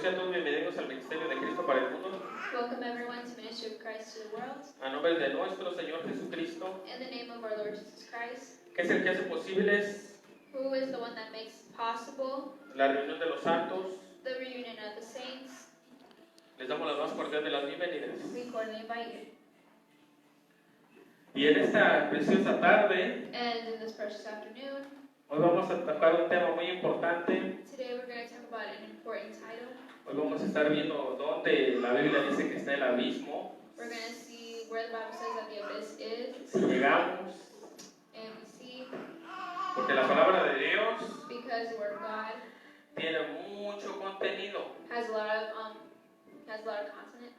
sean todos bienvenidos al Ministerio de Cristo para el Mundo. Welcome everyone to Ministry of Christ to the World. A nombre de nuestro Señor Jesucristo, In the name of our Lord Jesus Christ, que es el que hace posibles who is the one that makes possible la reunión de los santos, the reunion of the saints, les damos la más cordial de las bienvenidas. we cordially invite you. Y en esta preciosa tarde, And in this precious afternoon, hoy vamos a tocar un tema muy importante. today we're going to talk about an important title. Hoy vamos a estar viendo dónde la Biblia dice que está el abismo, We're going to see where the Bible says that the abyss is, si llegamos, and we see porque la palabra de Dios because the Word of God tiene mucho contenido. has a lot of content,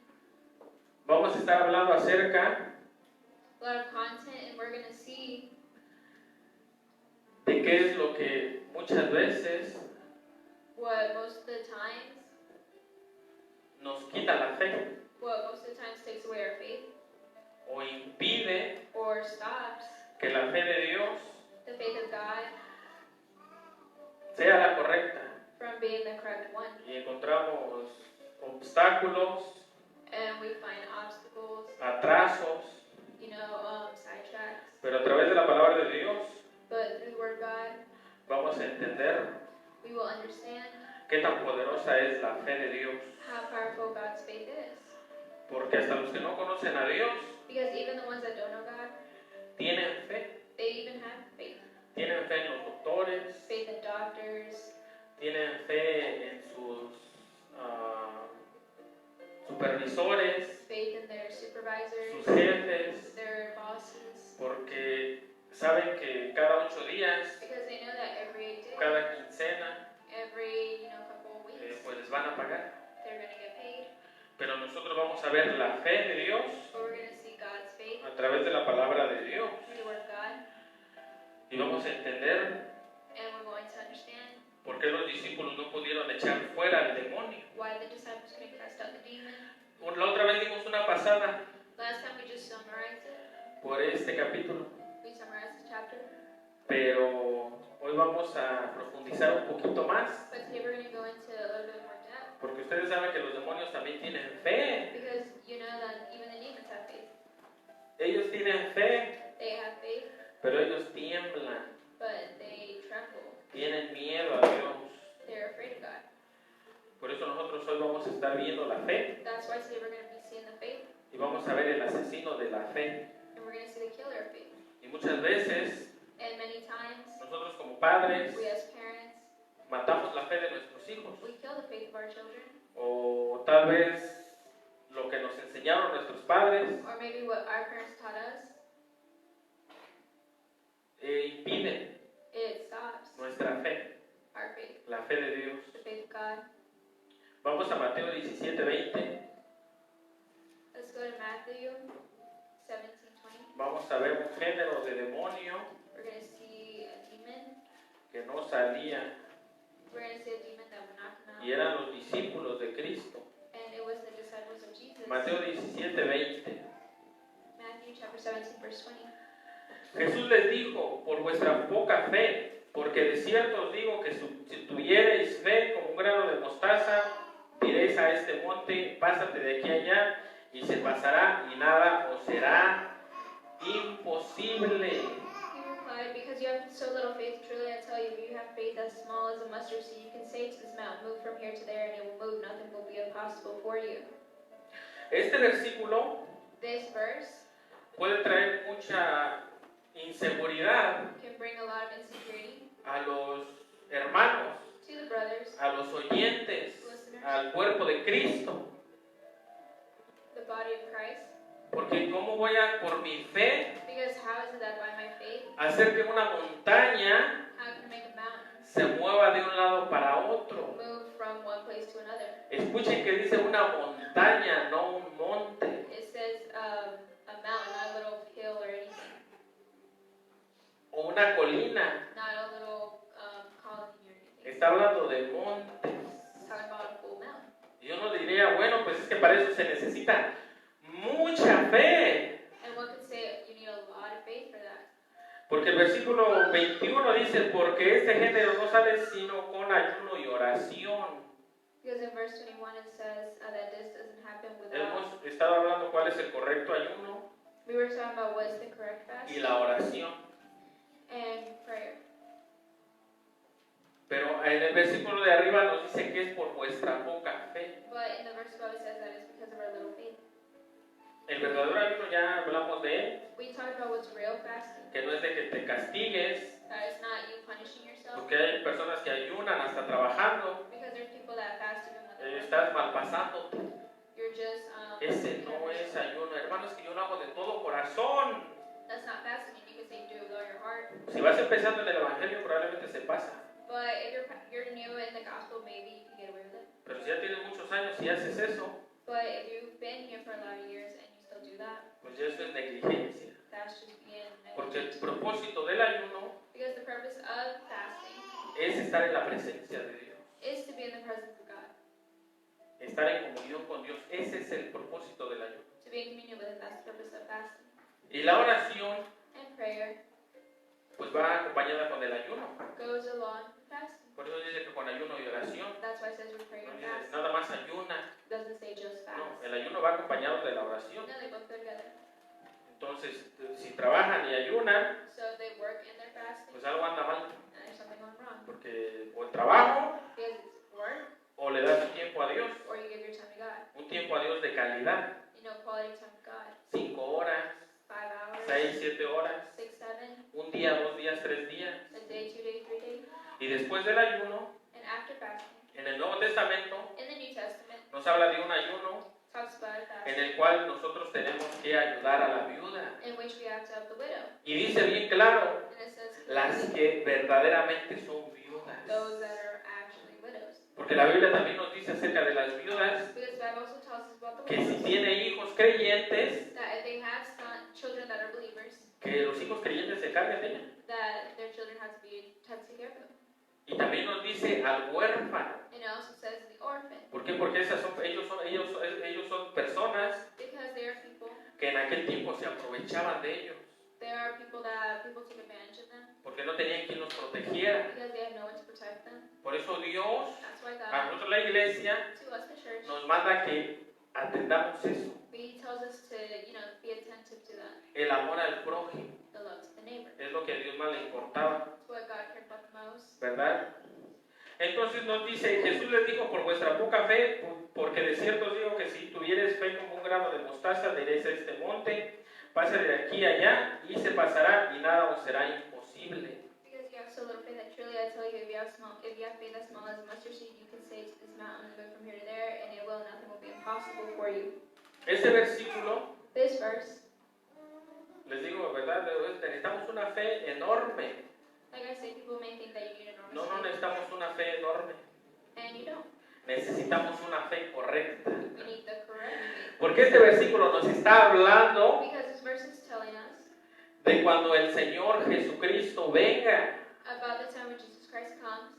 Vamos a estar hablando acerca and we're going to see de qué es lo que muchas veces what most of the times nos quita la fe takes away our faith o impide or stops que la fe de Dios the faith of God sea la correcta. from being the correct one. Y encontramos obstáculos, And we find obstacles, atrasos, sidetracks. pero a través de la palabra de Dios But through the Word of God, vamos a entender we will understand qué tan poderosa es la fe de Dios. how powerful God's faith is. Porque hasta los que no conocen a Dios Because even the ones that don't know God, tienen fe. they even have faith. Tienen fe en los doctores, Faith in doctors, tienen fe en sus supervisores, faith in their supervisors, sus jefes, their bosses. porque saben que cada 8 días, Because they know that every day, cada quincena, every couple of weeks, pues les van a pagar. they're going to get paid. Pero nosotros vamos a ver la fe de Dios But we're going to see God's faith a través de la palabra de Dios. through the Word of God. Y vamos a entender And we're going to understand por qué los discípulos no pudieron echar fuera al demonio. why the disciples couldn't cast out the demon. La otra vez dimos una pasada Last time we just summarized it. por este capítulo, We summarized the chapter. pero hoy vamos a profundizar un poquito más, But today we're going to go into a little bit more depth. porque ustedes saben que los demonios también tienen fe. Because you know that even the demons have faith. Ellos tienen fe, They have faith, pero ellos tiemblan, but they tremble. tienen miedo a Dios. They're afraid of God. Por eso nosotros hoy vamos a estar viendo la fe That's why today we're going to be seeing the faith. y vamos a ver el asesino de la fe. And we're going to see the killer of faith. Y muchas veces And many times, nosotros como padres we as parents, matamos la fe de nuestros hijos, we kill the faith of our children. o tal vez lo que nos enseñaron nuestros padres Or maybe what our parents taught us, impiden it stops nuestra fe, our faith, la fe de Dios. the faith of God. Vamos a Mateo 17:20. Let's go to Matthew 17:20. Vamos a ver un género de demonio We're going to see a demon. que no salía We're going to see a demon that would not come out. y eran los discípulos de Cristo. And it was the disciples of Jesus. Mateo 17:20. Matthew chapter 17, verse 20. Jesús les dijo, por vuestra poca fe, porque de cierto os digo que si tuviereis fe como un grano de mostaza, diréis a este monte, pásate de aquí a allá, y se pasará, y nada os será imposible. He replied, because you have so little faith, truly I tell you, if you have faith as small as a mustard seed, you can say to this mountain, move from here to there, and it will move, nothing will be impossible for you. Este versículo This verse puede traer mucha inseguridad can bring a lot of insecurity a los hermanos, to the brothers, a los oyentes, listeners, al cuerpo de Cristo. the body of Christ. Porque ¿cómo voy a, por mi fe, Because how is it that by my faith, hacer que una montaña how can I make a mountain se mueva de un lado para otro? move from one place to another? Escuchen que dice una montaña, no un monte. It says a mountain, not a little hill or anything, O una colina. not a little colony or anything. Está hablando de montes. It's talking about a full mountain. Y uno diría, bueno, pues es que para eso se necesita mucha fe. And one could say you need a lot of faith for that. Porque el versículo 21 dice, porque este género no sale sino con ayuno y oración. Because in in verse 21 it says that this doesn't happen without. Hemos estado hablando cuál es el correcto ayuno We were talking about what's the correct fast y la oración. and prayer. Pero en el versículo de arriba nos dice que es por vuestra poca fe. But in the verse above it says that it's because of our little faith. El verdadero ayuno ya hablamos de él, We talked about what's real fasting. que no es de que te castigues, That is not you punishing yourself. porque hay personas que ayunan hasta trabajando, Because there's people that fast even when they're estás malpasando. You're just Ese no es ayuno, hermanos, que yo lo hago de todo corazón. That's not fasting, and you can say do it with all your heart. Si vas empezando en el evangelio probablemente se pasa, But if you're new in the gospel, maybe you can get away with it. pero si ya tienes muchos años y haces eso, But if you've been here for a lot of years and you still do that, pues ya eso es negligencia. that's just being Porque el negligent. propósito del ayuno Because the purpose of fasting es estar en la presencia de Dios, is to be in the presence of God, estar en comunión con Dios. Ese es el propósito del ayuno. to be in communion with Him. That's the purpose of fasting. Y la oración And prayer pues va acompañada con el ayuno. goes along with fasting. Por eso dice que con ayuno y oración. That's why it says with prayer No and dice fasting. nada más ayuna. It doesn't say just No, fast. el ayuno va acompañado de la oración. No, they both go together. Entonces, si trabajan y ayunan, So if they work in their fasting, pues algo anda mal. and there's something going wrong. Porque o el trabajo Because it's work, o le das un tiempo a Dios. or you give your time to God. Un tiempo a Dios de calidad. You know, quality time to God. 5 horas, 5 hours, 6, 7 horas. 6, 7, Un día, 2 días, 3 días. a day, 2 days, 3 days. Y después del ayuno, And after fasting, en el Nuevo Testamento in the New Testament, nos habla de un ayuno talks about en fasting, el cual nosotros tenemos que ayudar a la viuda. in which we have to help the widow. Y dice bien claro, And it says, las que verdaderamente son viudas. those that are actually widows. Porque la Biblia también nos dice acerca de las viudas Because the Bible also tells us about the que si widows, tiene hijos creyentes, that if they have children that are believers, que los hijos creyentes se carguen de ella. that their children have to take care of them. Y también nos dice al huérfano. And it also says the orphan, ¿Por qué? Porque ellos son personas because they are people, que en aquel tiempo se aprovechaban de ellos, there are people that people took advantage of them, porque no tenían quien los protegiera. because they had no one to protect them. Por eso Dios, That's why a God, nosotros la iglesia, to us, the church, nos manda que atendamos eso, He tells us to, be attentive to that, el amor al prójimo. the love to the neighbor. Es lo que a Dios más le importaba, It's what God cared about the most. ¿verdad? Entonces nos dice, Jesús les dijo, por vuestra poca fe, porque de cierto os digo que si tuvieres fe como un grano de mostaza, diréis a este monte, pase de aquí a allá, y se pasará, y nada os será imposible. Because you have so little faith that truly I tell you, if you have faith as small as a mustard seed, you can say to this mountain, move from here to there, and nothing will be impossible for you. Este versículo, This verse, les digo, ¿verdad? Necesitamos una fe enorme. like I say, people may think that you need enormous No faith, necesitamos una fe enorme. and you don't. Necesitamos una fe correcta. You need the correct faith. Porque este versículo nos está hablando Because this verse is telling us de cuando el Señor Jesucristo venga. about the time when Jesus Christ comes.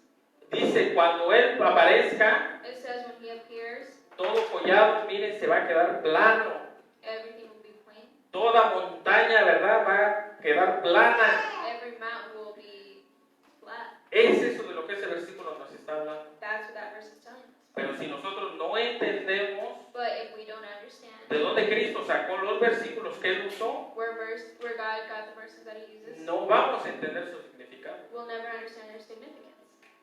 Dice, cuando Él aparezca, It says when He appears, todo collado, miren, se va a quedar plano. everything will be plain. Toda montaña, ¿verdad? Va a quedar plana. Every mountain will be flat. Es eso de lo que ese versículo nos está hablando. That's what that verse is telling us. Pero si nosotros no entendemos But if we don't understand de dónde Cristo sacó los versículos que Él usó, where God got the verses that He uses, no vamos a entender su significado. we'll never understand their significance.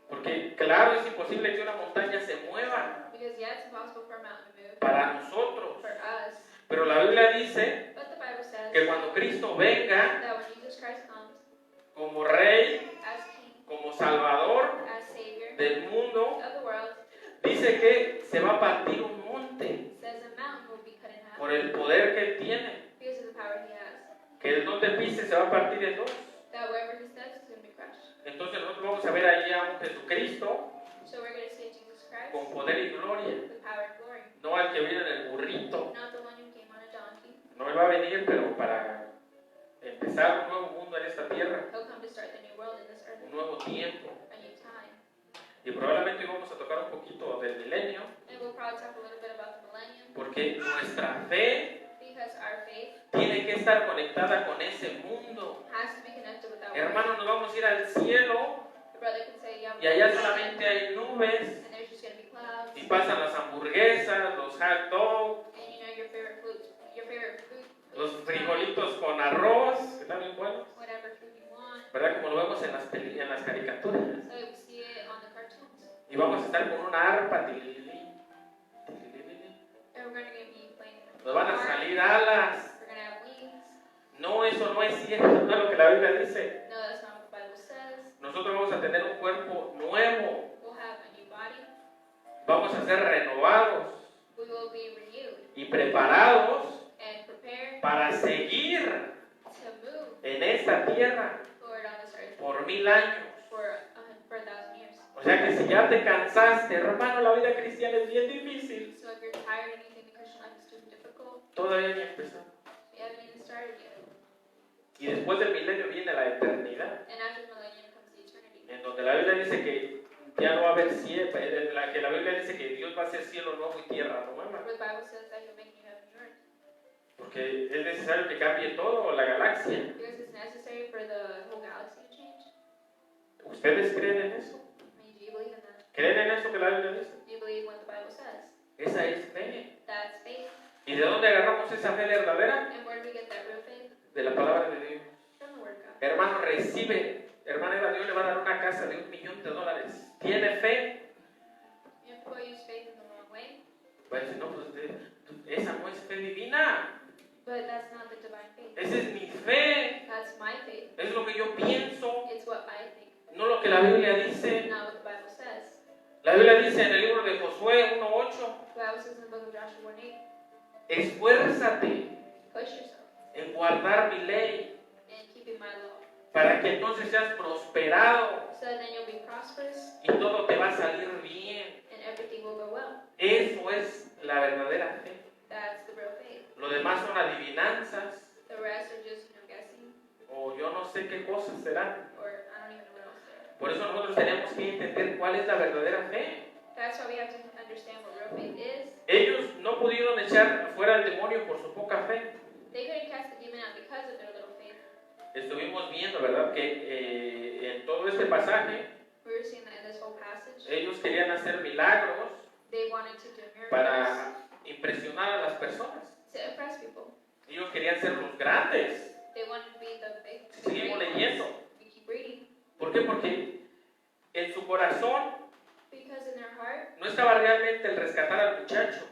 Porque claro, es imposible que una montaña se mueva Because it's impossible for a mountain to move para nosotros. for us. Pero la Biblia dice But the Bible says que cuando Cristo venga that when Jesus Christ comes como Rey, as King, como Salvador as Savior del mundo, of the world, dice que se va a partir un monte it says a mountain will be cut in half por el poder que Él tiene. because of the power He has. Que el donde pise se va a partir en dos. That wherever He steps is going to be crushed. Entonces nosotros vamos a ver allí a un Jesucristo So we're going to see Jesus Christ con poder y gloria. with power and glory. No al que viene en el burrito. Not the one who came on a donkey. No Él va a venir, pero para empezar un nuevo mundo en esta tierra. He'll come to start the new world in this earth, Un nuevo tiempo. a new time. Y probablemente hoy vamos a tocar un poquito del milenio. And we'll probably talk a little bit about the millennium Porque nuestra fe because our faith tiene que estar conectada con ese mundo. has to be connected with that world. Hermanos, nos vamos a ir al cielo The brother could say, yeah, y allá solamente hay nubes and there's just going to be clouds, y pasan las vamos a estar con una arpa, tililili, tililili. And we're going to be playing. Nos van a salir alas. We're going to have wings. No, eso no es cierto, no es lo que la Biblia dice. No, that's not what the Bible says. Nosotros vamos a tener un cuerpo nuevo. We'll have a new body. Vamos a ser renovados We will be renewed y preparados and prepared para seguir to move en esta tierra forward on this earth por 1000 años. for 1,000 years. O sea que si ya te cansaste, hermano, la vida cristiana es bien difícil. So if you're tired and you think the Christian life is too difficult, Todavía ni empezamos. we haven't even started yet. Y después del milenio viene la eternidad, And after the millennium comes the eternity. en donde la Biblia dice que ya no va a haber cielo, en la que la Biblia dice que Dios va a hacer cielo nuevo y tierra nueva. Where the Bible says that He'll make new heaven and earth. Porque es necesario que cambie todo, la galaxia. Because it's necessary for the whole galaxy to change. ¿Ustedes creen en eso? I mean, do you believe in that? ¿Creen en eso que la Biblia dice? Do you believe what the Bible says? Esa es fe. That's faith. ¿Y de dónde agarramos esa fe verdadera? And where do we get that real faith? De la palabra de Dios. From the Word of God. Hermano, recibe. Hermana Eva, Dios le va a dar una casa de $1,000,000. ¿Tiene fe? If people use faith in the wrong way, Va a decir, no, pues esa no es fe divina. but that's not the divine faith. Esa es mi fe. That's my faith. Es lo que yo pienso. It's what I think, No lo que la Biblia dice. not what the Bible says. La Biblia dice en el libro de Josué 1:8. The Bible says in the book of Joshua 1:8, Esfuérzate push yourself en guardar mi ley in keeping my law, para que entonces seas prosperado so that then you'll be prosperous y todo te va a salir bien. and everything will go well. Eso es la verdadera fe. That's the real faith. Lo demás son adivinanzas The rest are just, guessing, o yo no sé qué cosas serán. or I don't even know what else they are. Por eso nosotros tenemos que entender cuál es la verdadera fe. That's why we have to understand what real faith is. Ellos no pudieron echar fuera al demonio por su poca fe. They couldn't cast the demon out because of their little faith. Estuvimos viendo, ¿verdad?, que en todo este pasaje We were seeing that in this whole passage. ellos querían hacer milagros They wanted to do miracles para impresionar a las personas. to impress people. Ellos querían ser los grandes. They wanted to be the big. Seguimos great leyendo. ones. We keep reading. ¿Por qué? Porque en su corazón Because in their heart, no estaba realmente el rescatar al muchacho.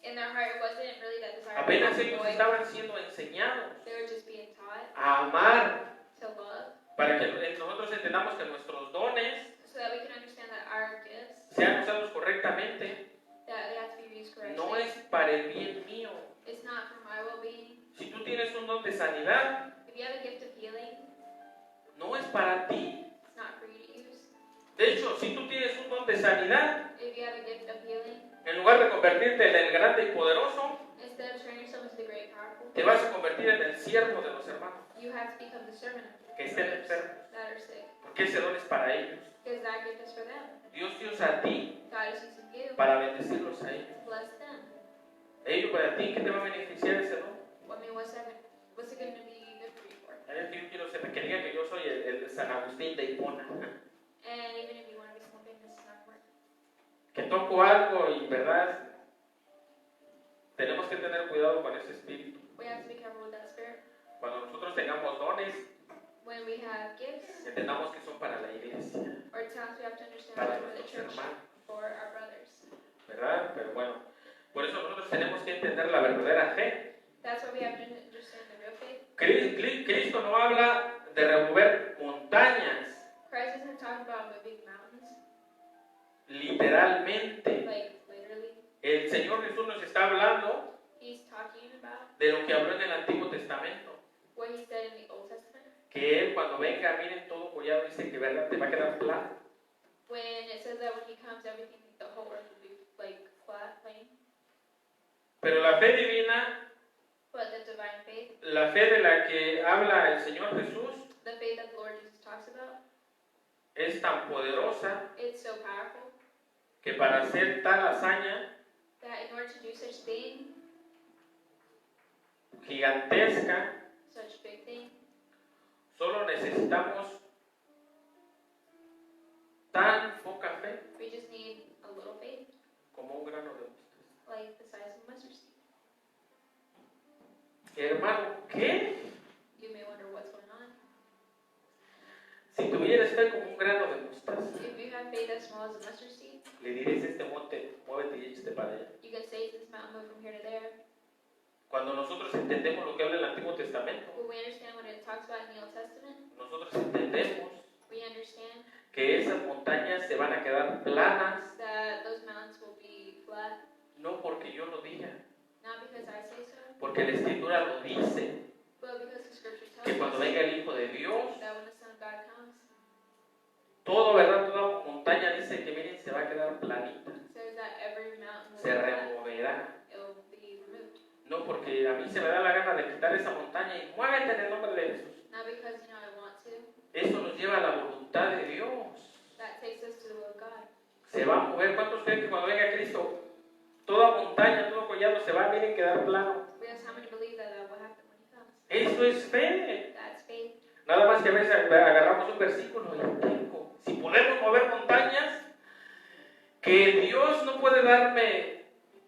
it wasn't really that desire. Apenas for the ellos boy. estaban siendo enseñados They were just being taught a amar, to love, para que nosotros entendamos que nuestros dones so that we can understand that our gifts, sean usados correctamente. that they have to be used correctly. No es para el bien mío. It's not for my well-being. Si tú tienes un don de sanidad, If you have a gift of healing, no es para ti. it's not for you to use. De hecho, si tú tienes un don de sanidad, If you have a gift of healing, en lugar de convertirte en el grande y poderoso, instead of turning yourself into the great and powerful, te vas a convertir en el siervo de los hermanos you have to become the servant of que estén others enfermos, that are sick. porque ese don es para ellos. Because that gift is for them. Dios te usa a ti God is using you para bendecirlos a ellos. to bless them. Ellos, para ti, ¿qué te va a beneficiar ese don? I mean, what's it going to be good for you for? A ver, que yo quiero que digan que yo soy el San Agustín de Hipona, And even if you want to be something, this is not work. que toco algo y, ¿verdad? Tenemos que tener cuidado con ese espíritu. We have to be careful with that spirit. Cuando nosotros tengamos dones, When we have gifts entendamos que son para la iglesia, or talents, we have to understand para that for the nuestros church, hermanos, for our brothers. ¿verdad? Pero bueno, por eso nosotros tenemos que entender la verdadera fe. That's why we have to understand the real faith. Cristo no habla de remover montañas, Christ isn't talking about moving mountains, literalmente. like literally. El Señor Jesús nos está hablando He's talking about de lo que habló en el Antiguo Testamento. what he said in the Old Testament. Que Él cuando venga, miren todo collado, dice que verdad te va a quedar plano. When it says that when he comes, everything, the whole earth will be like flat, plain. Pero la fe divina, But the divine faith, la fe de la que habla el Señor Jesús, the faith that the Lord Jesus talks about, es tan poderosa it's so powerful que para hacer tal hazaña that in order to do such thing, gigantesca, such big thing, solo necesitamos tan poca fe we just need a little faith, como un grano de mostaza. like the size of a mustard seed. Hermano, ¿qué? You may wonder what's going on. Si tuvieras fe como un grano de mostaza, If you have faith as small small as a mustard seed, le diréis a este monte, muévete y échate para allá. you can say to this mountain, move from here to there. Cuando nosotros entendemos lo que habla el Antiguo Testamento, When we understand what it talks about in the Old Testament, nosotros entendemos we understand que esas montañas se van a quedar planas, that those mountains will be flat, no porque yo lo diga, not because I say so, porque la Escritura lo dice, but because the Scripture que tells cuando us venga el Hijo de Dios, that when the Son of God comes, todo, ¿verdad? Toda montaña dice que miren, se va a quedar planita, says that every mountain will se be flat, removerá. it will be removed. No porque a mí se me da la gana de quitar esa montaña y muévete en el nombre de Jesús. Not because, I want to. Eso nos lleva a la voluntad de Dios. That takes us to the will of God. Se va a mover. ¿Cuántos creen que cuando venga Cristo, toda montaña, todo collado se va a miren quedar plano? Because how many believe that will happen when He comes? Eso es fe. That's faith. Nada más que a veces agarramos un versículo y tengo. Si podemos mover montañas, que Dios no puede darme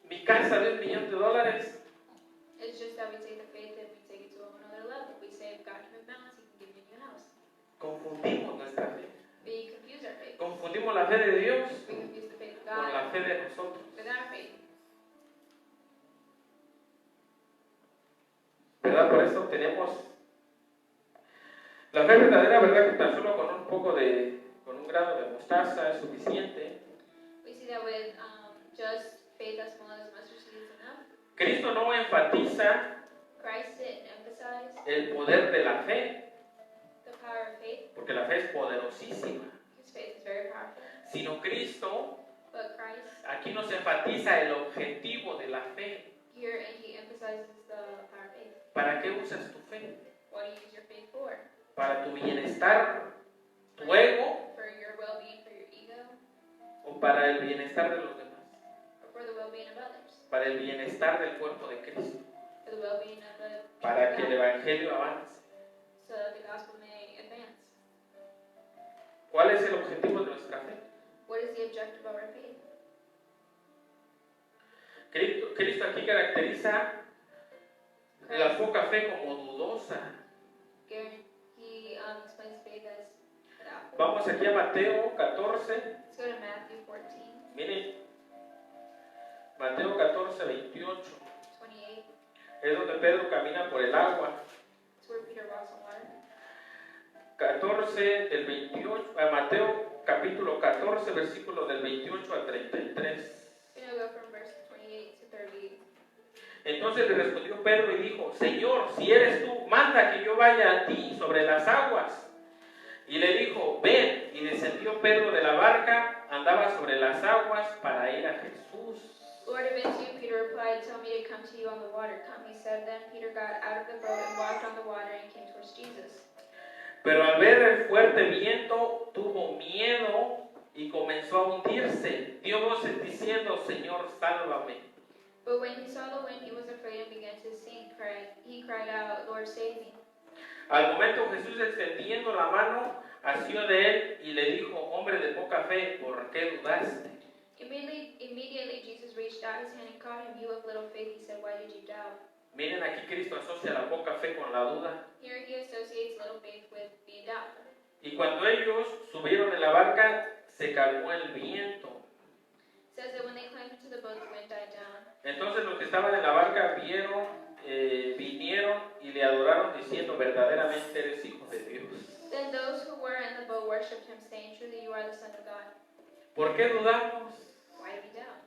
mi casa de $1,000,000. It's just that we take the faith and we take it to another level. We say, if God can move mountains, He can give me a new house. Confundimos nuestra fe. We confuse our faith. Confundimos la fe de Dios We confuse the faith of con la God fe de nosotros. with our faith. ¿Verdad? Por eso tenemos la fe verdadera, ¿verdad? Que tan solo con un grado de mostaza es suficiente. We see that with just faith as small as mustard seed is enough. Cristo no enfatiza Christ didn't emphasize el poder de la fe, the power of faith, porque la fe es poderosísima, because faith is very powerful. sino Cristo But Christ, aquí nos enfatiza el objetivo de la fe. here, and He emphasizes the power of faith. ¿Para qué usas tu fe? What do you use your faith for? ¿Para tu bienestar, tu ego, For your well-being, for your ego, o para el bienestar de los demás? or for the well-being of others? Para el bienestar del cuerpo de Cristo, For the well-being of the para que church el of God, Evangelio avance. so that the gospel may advance. ¿Cuál es el objetivo de nuestra fe? What is the objective of our faith? Cristo aquí caracteriza la poca fe como dudosa. He explains faith as doubtful. Vamos aquí a Mateo 14. Let's go to Matthew 14, Miren, Mateo 14, 28. 28. Es donde Pedro camina por el agua. It's where Peter walks on water. 14 del 28, Mateo capítulo 14, versículo del 28 al 33. We're going to go from verse 28 to 38. Entonces le respondió Pedro y dijo: Señor, si eres tú, manda que yo vaya a ti sobre las aguas. Y le dijo: ven. Y descendió Pedro de la barca, andaba sobre las aguas para ir a Jesús. Lord, if it's you, Peter replied, tell me to come to you on the water. Come, he said. Then Peter got out of the boat and walked on the water and came towards Jesus. Pero al ver el fuerte viento, tuvo miedo y comenzó a hundirse. Dio voces diciendo: Señor, sálvame. But when he saw the wind, he was afraid and began to sink. He cried out, Lord, save me. Al momento Jesús, extendiendo la mano, asió de él y le dijo: hombre de poca fe, ¿por qué dudaste? Immediately Jesus reached out his hand and caught him. You of little faith, he said, why did you doubt? Miren, aquí Cristo asocia la poca fe con la duda. Here he associates little faith with being doubtful. Y cuando ellos subieron en la barca, se calmó el viento. It says that when they climbed into the boat, the wind died down. Entonces los que estaban en la barca vinieron y le adoraron diciendo: verdaderamente eres hijo de Dios. Then those who were in the boat worshipped him, saying, truly you are the Son of God. ¿Por qué dudamos? Why do we doubt?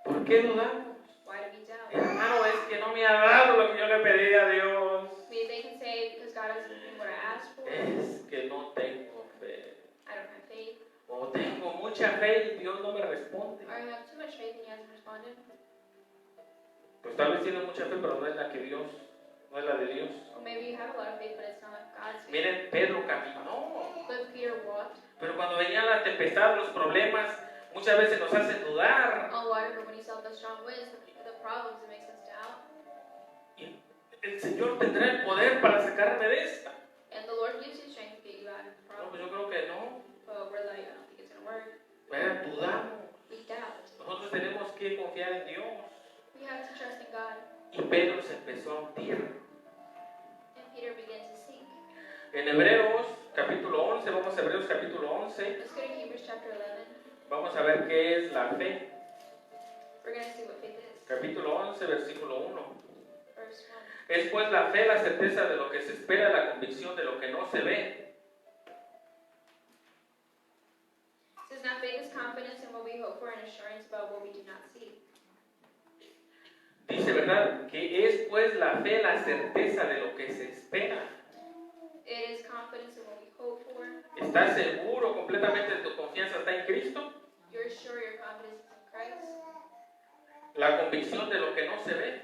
¿Por qué dudamos? Why do we doubt? Hermano, es que no me ha dado lo que yo le pedí a Dios. Maybe they can say, because God hasn't given me what I asked for. Es que no tengo fe. I don't have faith. O tengo mucha fe y Dios no me responde. Or I have too much faith and he hasn't responded. Pues tal vez tienes mucha fe, pero no es la que Dios, no es la de Dios. Or maybe you have a lot of faith, but it's not God's faith. Miren, Pedro caminó. But Peter walked Pero cuando venía la tempestad, los problemas, muchas veces nos hacen dudar. on water, but when he saw the strong winds, the problems, it makes us doubt. Y el Señor tendrá el poder para sacarme de esta. And the Lord gives you strength to get you out of the No, pues problem. yo creo que no. But we're like, I don't think it's going to work. Vean, dudamos. We doubt. Nosotros tenemos que confiar en Dios. We have to trust in God. Y Pedro se empezó a hundir. And Peter began to sink. En Hebreos capítulo 11, vamos a Hebreos capítulo 11. Let's go to Hebrews chapter 11. Vamos a ver qué es la fe. We're going to see what faith is. Capítulo 11, versículo 1. Verse 1. Es pues la fe, la certeza de lo que se espera, la convicción de lo que no se ve. It says, now faith is confidence in what we hope for and assurance about what we do not see. Dice, ¿verdad? Que es pues la fe, la certeza de lo que se espera. It is confidence in what we hope for. ¿Estás seguro completamente de tu confianza está en Cristo? You're sure your confidence is in Christ. La convicción de lo que no se ve.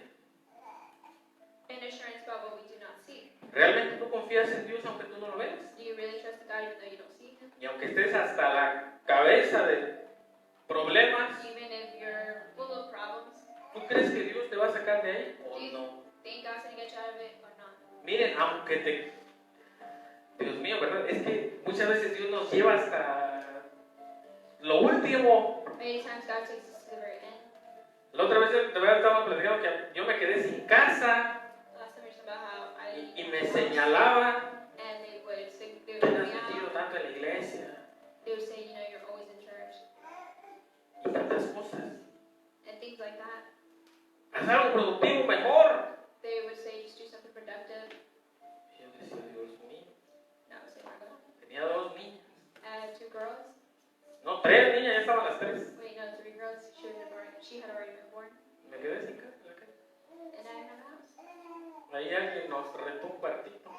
And assurance about what we do not see. ¿Realmente tú confías en Dios aunque tú no lo ves? Do you really trust in God even though you don't see Him? Y aunque estés hasta la cabeza de problemas, Even if you're full of problems, ¿tú crees que Dios te va a sacar de ahí o do you no? think God's going to get you out of it or not? Miren, aunque Dios mío, ¿verdad? Es que muchas veces Dios nos lleva hasta lo último. Many times God takes us to the very end. La otra vez de verdad estábamos platicando que yo me quedé sin casa Last time we talked about how y me señalaba. and they would say, they Te would has point me metido out. tanto en la iglesia They would say, you know, you're always in church y tantas cosas. and things like that. Haz algo productivo mejor. They would say, just do something productive. Y yo decía, Dios mío, No, say my God. tenía 2 niñas. I had 2 girls. No, 3 niñas, ya estaban las 3. Wait, no, 3 girls. She had already been born. Me quedé sin casa. And I didn't have a house. Ahí alguien nos rentó un cuartito.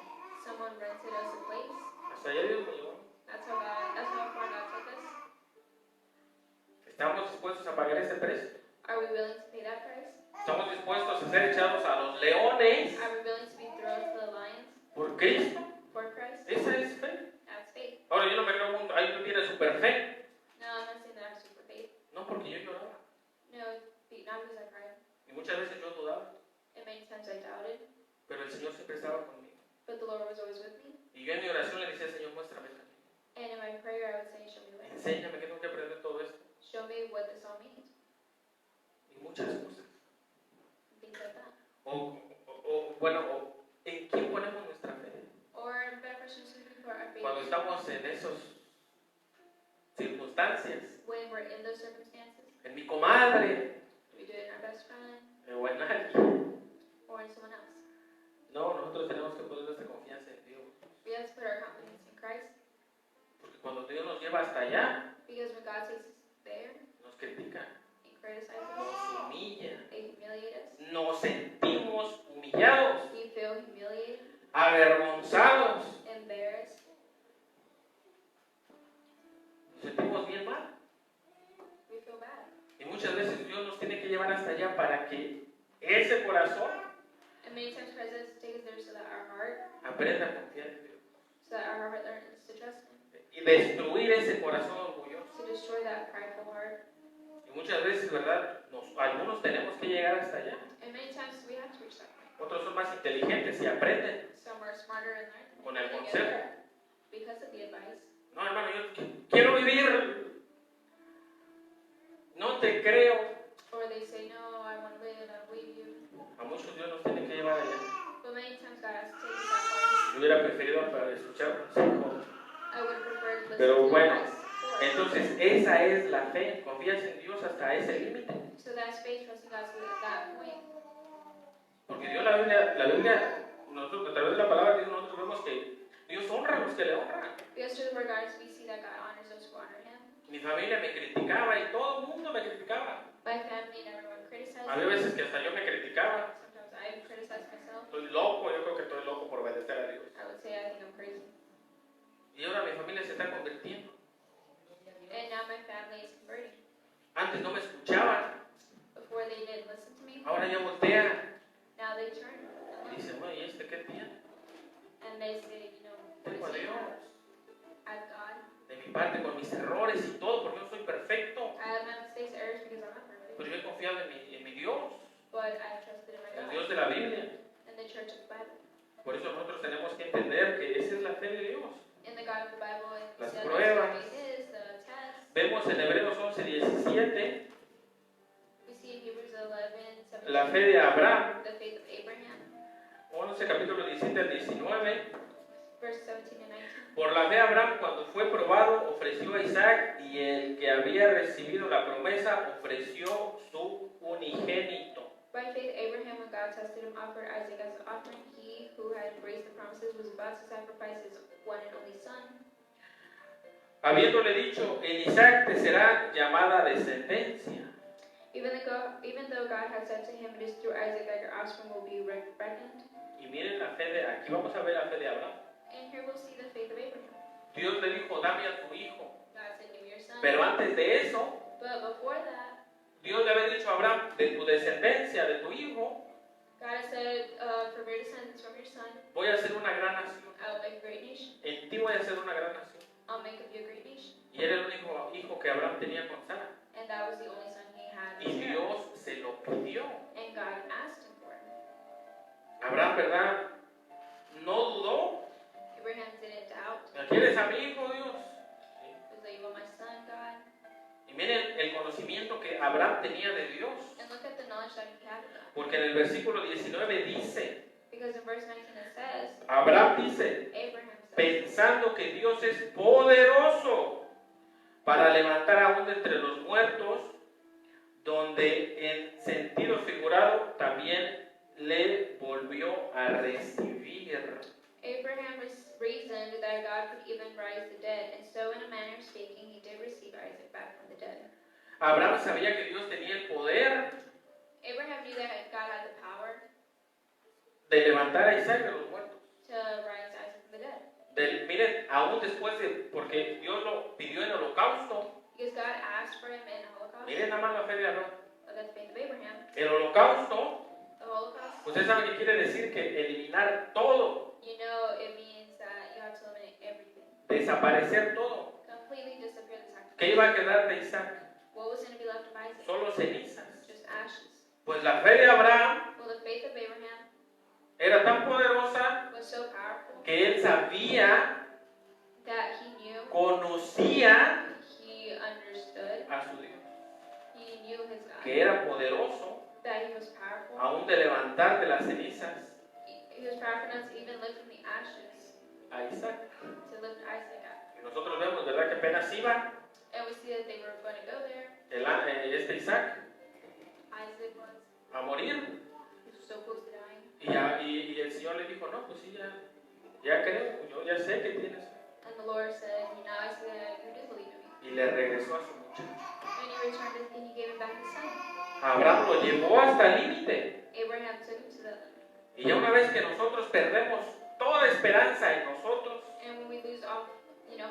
Someone rented us a place. Hasta allá Dios me llevó. That's how far God took us. ¿Estamos dispuestos a pagar ese precio? Are we willing to pay that price? ¿Estamos dispuestos a ser echados a los leones Are we willing to be thrown to the lions por Cristo? for Christ? Esa es fe. That's faith. Ahora yo no me creo un, ahí tú tienes super fe. No, I'm not saying that I'm super faith. No, porque yo lloraba. No, not because I cried. Y muchas veces yo dudaba. And many times I doubted. Pero el Señor siempre estaba conmigo. But the Lord was always with me. Y yo en mi oración le decía, Señor, muéstrame el camino. And in my prayer, I would say, show me the way. Enséñame que tengo que aprender todo esto. Show me what this all means. Y muchas cosas. Things like that. Bueno, ¿en quién ponemos nuestra fe? Or a better question is looking for our faith. Cuando estamos en esas circunstancias. When we're in those circumstances. En mi comadre. Do we do it in our best friend? O en alguien. Or in someone else? No, nosotros tenemos que poner nuestra confianza en Dios. We have to put our confidence in Christ. Porque cuando Dios nos lleva hasta allá, Because when God takes us there, nos critica, He criticizes us, nos humilla, they humiliate us. nos sentimos humillados, We feel humiliated, avergonzados, embarrassed, nos sentimos bien mal. we feel bad. Y muchas veces Dios nos tiene que llevar hasta allá para que ese corazón And many times Christ has to take us there so that our heart, aprenda a confiar en Dios. so that our heart learns to trust Him, Y destruir ese corazón orgulloso. to destroy that prideful heart. Y muchas veces, ¿verdad? Algunos tenemos que llegar hasta allá. And many times we have to reach that point. Otros son más inteligentes y aprenden Some are smarter and learn con el they get consejo. there because of the advice. No, hermano, yo quiero vivir. No te creo. Or they say, no, I want to live, I don't believe you. A muchos Dios nos tiene que llevar allá. But many times God has to take us that far. Yo hubiera preferido para escuchar consejo. I would prefer to listen Pero to bueno, advice before. entonces esa es la fe. Confías en Dios hasta ese límite. So that's faith, trusting God to that point. Porque Dios, la Biblia, nosotros a través de la palabra de Dios, nosotros vemos que Dios honra a los que le honran. Because through the regards, we see that God honors those who honor Him. Mi familia me criticaba y todo el mundo me criticaba. My family and everyone criticized Había me. veces que hasta yo me criticaba. Sometimes I criticize myself. Estoy loco, yo creo que estoy loco por obedecer a Dios. I would say I think I'm crazy. Y ahora mi familia se está convirtiendo. And now my family is converting. Antes no me escuchaban, Before they didn't listen to me, ahora ya voltean. now they turn Y and look. dicen, bueno, ¿y este qué tiene? And they say, you know, what Tengo a does he Dios. have? I have God. De mi parte, con mis errores y todo, porque no soy perfecto. I have my mistakes, errors because I'm not perfect. Pero yo he confiado en mi Dios, But I have trusted in my el God. Dios de la Biblia. And the church of the Bible. Por eso nosotros tenemos que entender que esa es la fe de Dios. In the God of the Bible, and we Las see that pruebas. faith is the test. Vemos en Hebreos 11:17 We see in Hebrews 11, la fe de Abraham. the faith of Abraham. 11 capítulo 17 al 19. Verse 17 and 19. Por la fe Abraham, cuando fue probado, ofreció a Isaac, y el que había recibido la promesa ofreció su unigénito. By faith, Abraham, when God tested him, offered Isaac as an offering. He who had embraced the promises was about to sacrifice his one and only son. Habiéndole dicho, en Isaac te será llamada descendencia. Even though God had said to him, it is through Isaac that your offspring will be reckoned. Y miren la fe de, aquí vamos a ver la fe de Abraham. And here we'll see the faith of Abraham. Dios le dijo, dame a tu hijo. God said, give me your son. Pero antes de eso, But before that, Dios le había dicho a Abraham, de tu descendencia, de tu hijo, God has said, from your descendants, from your son, voy a hacer una gran nación. I will make a great nation. En ti voy a hacer una gran nación. I'll make of you a great nation. Y era el único hijo que Abraham tenía con Sara. And that was the only son he had. Y Dios se lo pidió. And God asked him for it. Abraham, ¿verdad? No dudó. Abraham didn't doubt. ¿Quieres a mi hijo, Dios? He was like, you want my son, God? Y miren el conocimiento que Abraham tenía de Dios. And look at the knowledge that he had of God. Porque en el versículo 19 dice, Because in verse 19 it says, Abraham dice, Abraham says, pensando que Dios es poderoso para levantar aún de entre los muertos, donde en sentido figurado también le volvió a recibir. Abraham reasoned that God could even rise the dead, and so in a manner of speaking, he did receive Isaac back from the dead. Abraham sabía que Dios tenía el poder Abraham knew that God had the power de levantar a Isaac de los muertos. to rise Isaac from the dead. Miren, aún después de, porque Dios lo pidió en holocausto. Because God asked for him in Holocaust. Miren nada más la fe de Abraham. Look at the faith of Abraham. El holocausto, The Holocaust, ustedes saben que quiere decir que eliminar todo, you know, it means that you have to eliminate everything. desaparecer todo. Completely disappear the sacrifice. ¿Qué iba a quedar de Isaac? What was going to be left of Isaac? Solo cenizas. Just ashes. Pues la fe de Abraham Well, the faith of Abraham era tan poderosa was so powerful que él sabía, that he knew, conocía he understood, a su Dios, he knew his God, que era poderoso that he was powerful. aún de levantar de las cenizas He was powerful enough to even lift from the ashes, a Isaac. to lift Isaac up. Y nosotros vemos, ¿verdad?, que apenas iba And we see that they were going to go there. este Isaac Isaac was a morir. so close to dying. Y el Señor le dijo, no, pues sí, ya creo, yo ya sé que tienes. And the Lord said, now I see that you do believe in me. Y le regresó a su muchacho. And he returned it, and he gave him back his son. Abraham lo llevó hasta el límite. Abraham took him to the limit. Y ya una vez que nosotros perdemos toda esperanza en nosotros And when we lose all,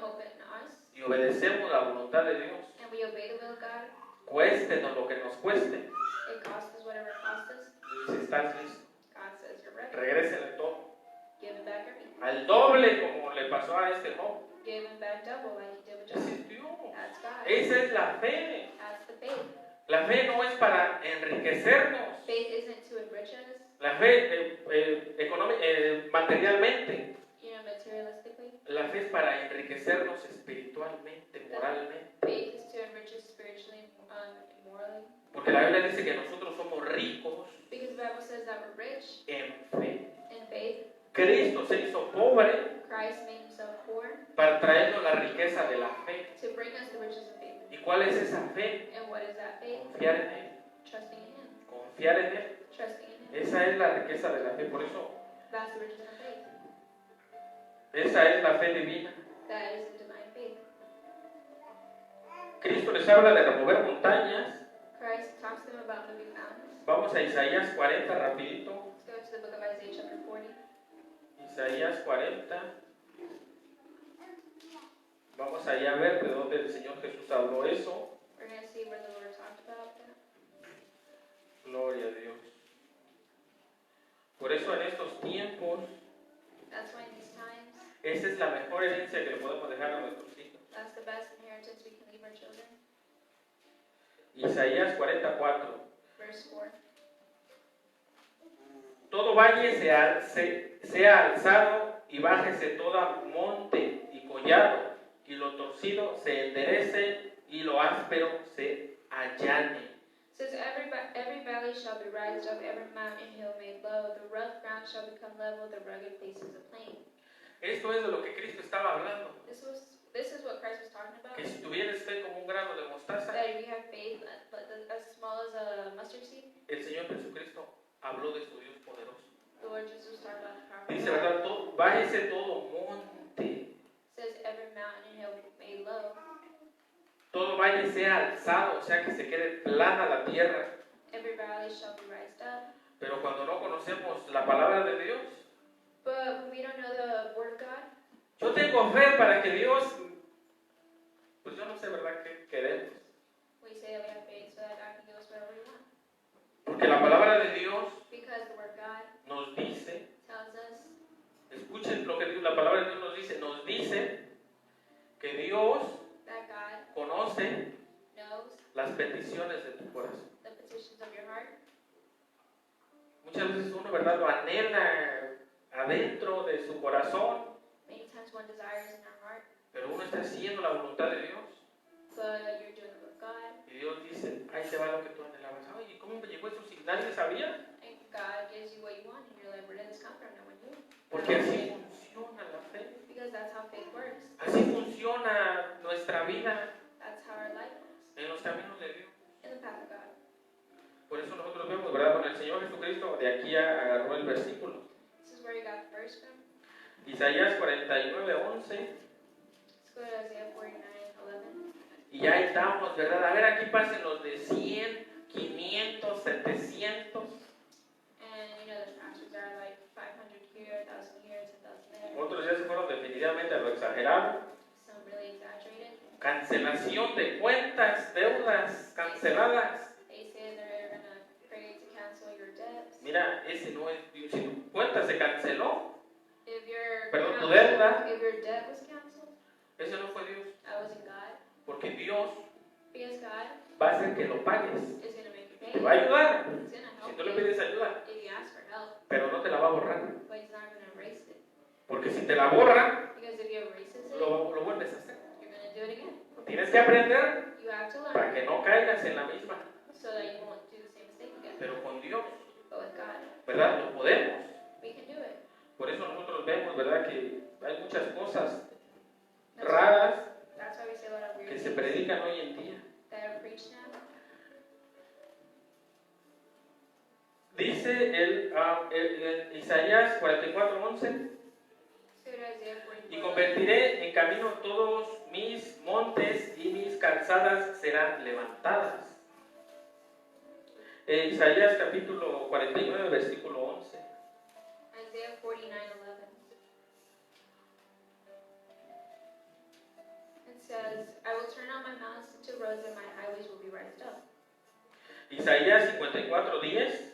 hope in us, y obedecemos la voluntad de Dios, and we obey the will of God, cuéstenos lo que nos cueste, it costs us whatever it costs us. si estás listo, God says you're ready. regrésele todo. Give him back everything. Al doble como le pasó a este Job. Give him back double like he did with Ese Joseph. es Dios. That's God. Esa es la fe. That's the faith. La fe no es para enriquecernos. Faith isn't to enrich us, La fe materialmente. materialistically. La fe es para enriquecernos espiritualmente, moralmente. Faith is to enrich us spiritually and morally. Porque la Biblia dice que nosotros somos ricos Because the Bible says that we're rich en fe. in faith. Cristo se hizo pobre Christ made himself poor para traernos la riqueza de la fe. to bring us the riches of faith. ¿Y cuál es esa fe? And what is that faith? Confiar en Él. Trusting in him. Confiar en Él. Trusting in him. Esa es la riqueza de la fe. Por eso, That's the riches of faith. esa es la fe divina. That is the divine faith. Cristo les habla de remover montañas. Christ talks to them about moving mountains. Vamos a Isaías 40 rapidito. Let's go to the book of Isaiah chapter 40. Isaías 40. Vamos allá a ver de dónde el Señor Jesús habló eso. We're going to see where the Lord talked about that. Gloria a Dios. Por eso en estos tiempos, That's why in these times, esa es la mejor herencia que le podemos dejar a nuestros hijos. that's the best inheritance we can leave our children. Isaías 44. Verse 4. Todo valle sea alzado y bájese toda monte y collado, y lo torcido se enderece y lo áspero se allane. Says every valley shall be raised up, every mountain and hill made low. The rough ground shall become level, the rugged places a plain. Esto es de lo que Cristo estaba hablando. This is what Christ was talking about. Que si tuvieras fe como un grano de mostaza, That if you have faith as small as a mustard seed, el Señor Jesucristo habló de su Dios poderoso. the Lord Jesus talked about the power of Dice, God. ¿verdad? Bájese todo monte, Says every mountain and hill made low, todo valle sea alzado, o sea que se quede plana la tierra. every valley shall be raised up. Pero cuando no conocemos la palabra de Dios, But when we don't know the word of God, yo tengo fe para que Dios, pues yo no sé, ¿verdad?, qué queremos. we say that we have faith so that God can give us whatever we want. Porque la palabra de Dios Because the word of God nos dice, tells us, escuchen lo que la palabra de Dios nos dice que Dios that God conoce knows las peticiones de tu corazón. the petitions of your heart. Muchas veces uno, ¿verdad?, lo anhela adentro de su corazón, Many times one desires in our heart, pero uno está haciendo la voluntad de Dios. but you're doing the will of God. Y Dios dice, ahí te va lo que tú anhelabas. Ay, ¿cómo me llegó eso si nadie sabía? And God gives you what you want, and you're like, where did this come from? No one knew. Porque así funciona la fe. Because that's how faith works. Así funciona nuestra vida That's how our life works. en los caminos de Dios. In the path of God. Por eso nosotros vemos, ¿verdad? Con el Señor Jesucristo, de aquí agarró el versículo. This is where you got the verse from. Isaías 49:11. Let's go to Isaiah 49:11. Y ya estamos, ¿verdad? A ver, aquí pasen los de 100, 500, 700. And you know the pastors are like 500 here, 1,000 here, 10,000 there. Otros ya se fueron definitivamente a lo exagerado. Some really exaggerated. Cancelación de cuentas, deudas canceladas. They say they're gonna pray to cancel your debts. Mira, ese no es Dios. Si tu cuenta se canceló, If your perdón, tu deuda, if your debt was canceled, ese no fue Dios. that wasn't God. Porque Dios Because God va a hacer que lo pagues. is gonna make you Te pay. va a ayudar He's gonna si help tú le you pides ayuda, if you ask for help, pero no te la va a borrar. but He's not gonna erase it. Porque si te la borra, Because if you erases it, lo vuelves a hacer. you're gonna do it again. Tienes que aprender You have to para learn que no caigas en la misma. so that you won't do the same mistake again. Pero con Dios, But with God, ¿verdad? Lo podemos. we can do it. Por eso nosotros vemos, ¿verdad?, que hay muchas cosas That's raras That's why we say a lot of weird que se things predican hoy en día. that are preached now. Dice el Isaías 44:11, Let's go to Isaiah y 44. convertiré en camino todos mis montes y mis calzadas serán levantadas. Isaías capítulo 49, versículo 11. Isaiah 49:11. It says, I will turn out my mountains into roads and my highways will be raised up. Isaías 54:10,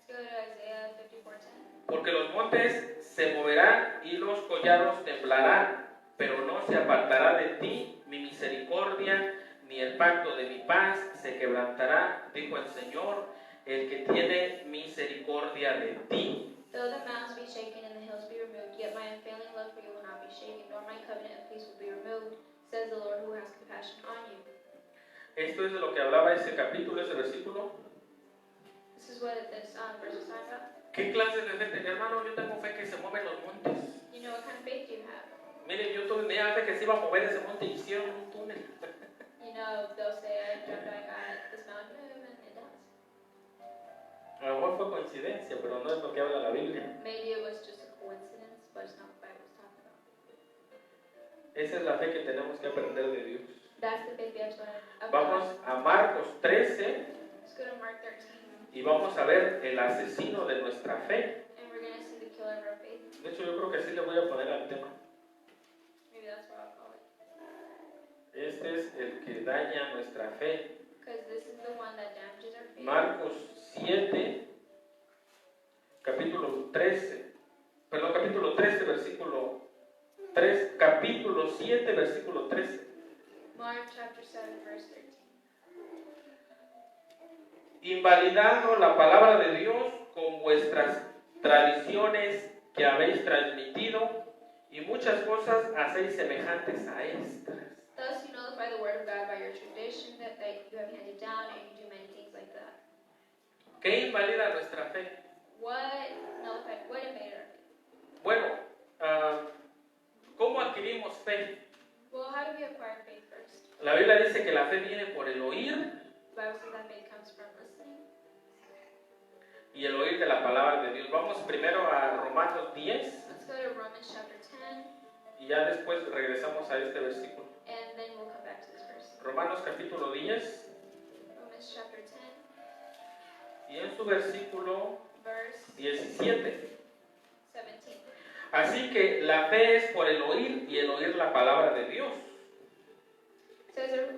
Let's go to Isaiah 54:10. porque los montes se moverán y los collados temblarán, pero no se apartará de ti mi misericordia, ni el pacto de mi paz se quebrantará, dijo el Señor, el que tiene misericordia de ti. Though the mountains be shaken and the hills be removed, yet my unfailing love for you will not be shaken, nor my covenant of peace will be removed, says the Lord who has compassion on you. Esto es de lo que hablaba ese capítulo, ese versículo. This is what this verse is talking about. ¿Qué clase de fe tenía, hermano? Yo tengo fe que se mueven los montes. You know, what kind of faith do you have? Mire, yo tenía fe que se iba a mover ese monte y hicieron un túnel. You know, they'll say, I dreamt I got this mountain move, and it does. A lo mejor fue coincidencia, pero no es lo que habla la Biblia. Maybe it was just a coincidence, but it's not what the Bible's talking about. Esa es la fe que tenemos que aprender de Dios. That's the faith we have to learn. Vamos a Marcos 13 Let's go to Mark 13, y vamos a ver el asesino de nuestra fe. and we're going to see the killer of our faith. De hecho, yo creo que así le voy a poner al tema. Maybe that's what I'll call it. Este es el que daña nuestra fe. Because this is the one that damages our faith. Marcos 7, capítulo 13, perdón, capítulo 13, versículo 3, capítulo 7, versículo 13. Mark chapter 7, verse 13. Invalidando la palabra de Dios con vuestras tradiciones que habéis transmitido y muchas cosas hacéis semejantes a estas. Thus you nullify the word of God by your tradition that you have handed down, and you do many things like that. ¿Qué invalida nuestra fe? What invaded our faith? Bueno, fe? Well, how do we acquire faith first? La Biblia dice que la fe viene por el oír The Bible says that faith comes from listening y el oír de la palabra de Dios. Vamos primero a Romanos 10 Let's go to Romans chapter 10, y ya después regresamos a este versículo. and then we'll come back to this verse. Romanos capítulo 10 Romans chapter 10, y en su versículo verse 17. 17. Así que la fe es por el oír y el oír la palabra de Dios. It says,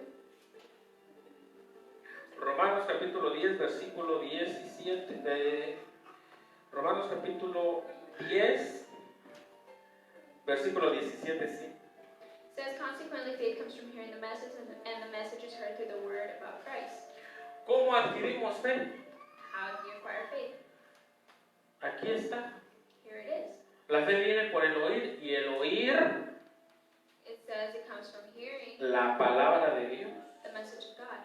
Romanos capítulo 10, versículo 17. Romanos capítulo 10, versículo 17, sí. says, consequently, faith comes from hearing the message, and the message is heard through the word about Christ. ¿Cómo adquirimos fe? How do you acquire faith? Aquí está. Here it is. La fe viene por el oír y el oír It says it comes from hearing la palabra de Dios. the message of God.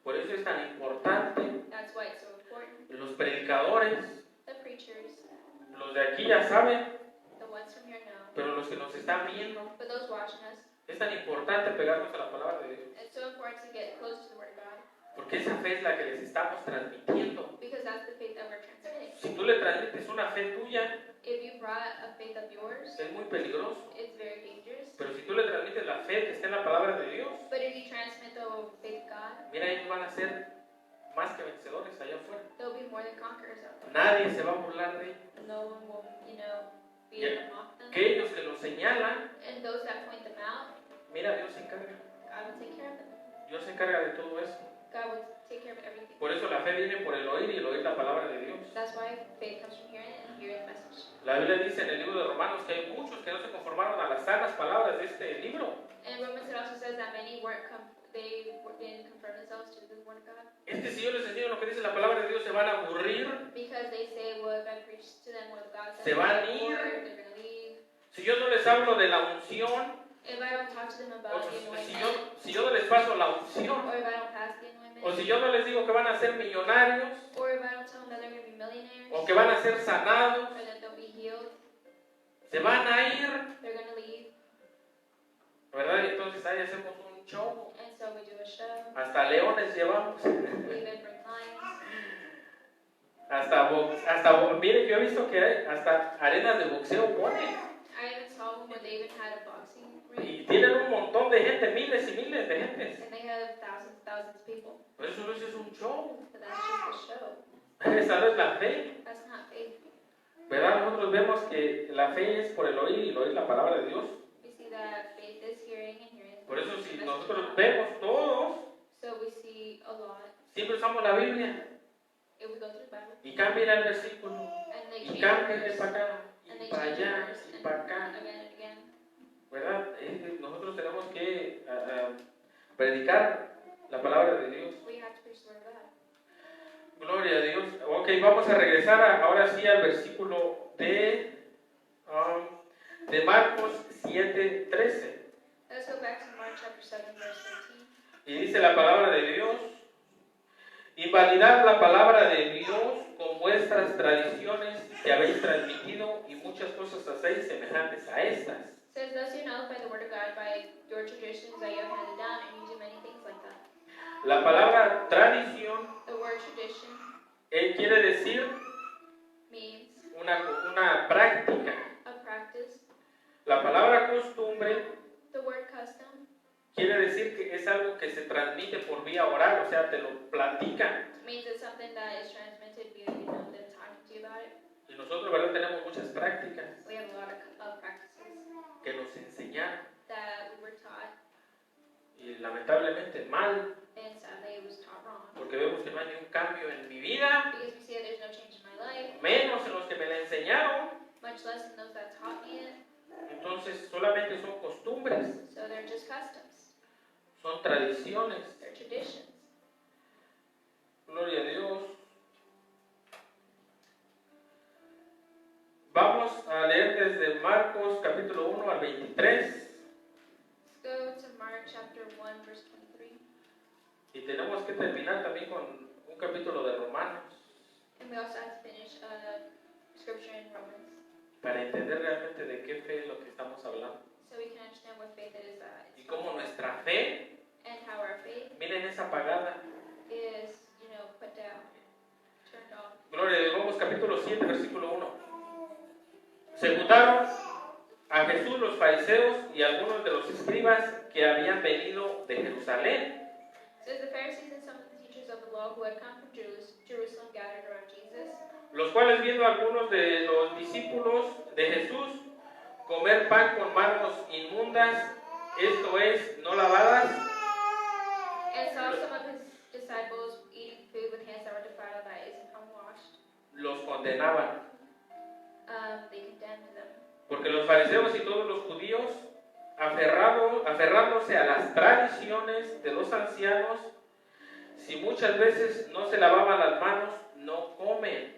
Por eso es tan importante. That's why it's so important. Los predicadores, The preachers, los de aquí ya saben, the ones from here know, pero los que nos están viendo, but those watching us, es tan importante pegarnos a la palabra de Dios. it's so important to get close to the word of God, Porque esa fe es la que les estamos transmitiendo. because that's the faith that we're transmitting. Si tú le transmites una fe tuya, If you brought a faith of yours, es muy peligroso. it's very dangerous. Pero si tú le transmites la fe que está en la palabra de Dios, But if you transmit the faith of God, mira, ellos van a ser más que vencedores allá afuera. there'll be more than conquerors out there. Nadie se va a burlar de ellos. No one will, be Yeah. able to mock them. Aquellos que los señalan, And those that point them out, mira, Dios se encarga. God will take care of them. Dios se encarga de todo eso. God will take care of everything. Por eso la fe viene por el oír y el oír la palabra de Dios. That's why faith comes from hearing it and hearing the message. La Biblia dice en el libro de Romanos que hay muchos que no se conformaron a las sanas palabras de este libro. And Romans, it also says that many didn't conform themselves to the word of God. Es que si yo les enseño lo que dice la palabra de Dios, se van a aburrir. Because they say, well, if I preach to them what God says, Se van a they're ir. bored, they're going to leave. Si yo no les hablo de la unción, If I don't talk to them o about the anointment, si yo no les paso la unción, or if I don't pass the anointment, o si yo no les digo que van a ser millonarios, or if I don't tell them that they're going to be millionaires, o que van a ser sanados, or that they'll be healed, se van a ir, they're going to leave. ¿verdad? Y entonces ahí hacemos un show. And so we do a show. Hasta leones llevamos. We even bring lions. Mire, yo he visto que hay hasta arenas de boxeo ponen. I even saw one where they even had a boxing ring, Y tienen un montón de gente, miles y miles de gente. and they had thousands of people. Pero eso no es un show. But that's just a show. Esa no es la fe. That's not faith. ¿Verdad? Nosotros vemos que la fe es por el oír y el oír la palabra de Dios. We see that faith is hearing and hearing. Por eso the si message of nosotros God. vemos todos, So we see a lot. siempre usamos la Biblia. If we go through the Bible, Y cambien el versículo. and they Y change cambien verse, para acá. and Y they para change allá. verse, Y para acá. and again and again. ¿Verdad? Nosotros tenemos que predicar la palabra de Dios. We have to preach the word of God. Gloria a Dios. Ok, vamos a regresar ahora sí al versículo de Marcos 7:13. Let's go back to Mark chapter 7, verse 13. Y dice la palabra de Dios: invalidad la palabra de Dios con vuestras tradiciones que habéis transmitido, y muchas cosas hacéis semejantes a estas. It says, thus you nullify the word of God by your traditions that you have handed down, and you do many things like that. La palabra tradición The word tradition quiere decir means una práctica. a practice. La palabra costumbre The word custom quiere decir que es algo que se transmite por vía oral, o sea, te lo platican. means it's something that is transmitted via, them talking to you about it. Y nosotros, ¿verdad?, tenemos muchas prácticas We have a lot of practices que nos enseñaron that we were taught, y lamentablemente mal, and sadly it was taught wrong. porque vemos que no hay ningún cambio en mi vida, Because we see that there's no change in my life, menos en los que me la enseñaron. much less in those that taught me it. Entonces solamente son costumbres, So they're just customs, son tradiciones. they're traditions. Gloria a Dios. Vamos a leer desde Marcos capítulo 1 al 23. Let's go to Mark chapter 1, verse 23. Y tenemos que terminar también con un capítulo de Romanos And we also have to finish scripture in Romans. para entender realmente de qué fe es lo que estamos hablando. So So we can understand what faith is. Y cómo nuestra fe, And how our faith miren, es apagada. is, put down, turned off. Gloria de Romanos capítulo 7, versículo 1. Se juntaron a Jesús los fariseos y algunos de los escribas que habían venido de Jerusalén. So the Pharisees and some of the teachers of the law who had come from Jerusalem gathered around Jesus, Los cuales, viendo a algunos de los discípulos de Jesús comer pan con manos inmundas, esto es, no lavadas, and saw some of his disciples eating food with hands that were defiled, that is, unwashed, los condenaban. they condemned them. Porque los fariseos y todos los judíos, aferrándose a las tradiciones de los ancianos, si muchas veces no se lavaban las manos, no comen.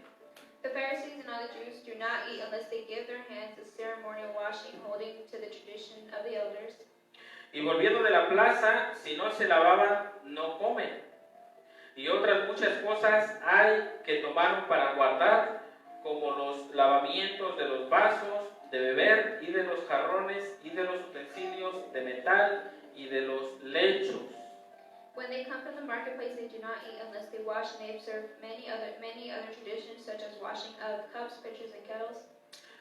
The Pharisees and other Jews do not eat unless they give their hands a ceremonial washing, holding to the tradition of the elders. Y volviendo de la plaza, si no se lavaban, no comen. Y otras muchas cosas hay que tomaron para guardar, como los lavamientos de los vasos de beber y de los jarrones y de los utensilios de metal y de los lechos. When they come from the marketplace, they do not eat unless they wash, and they observe many other traditions, such as washing of cups, pitchers, and kettles.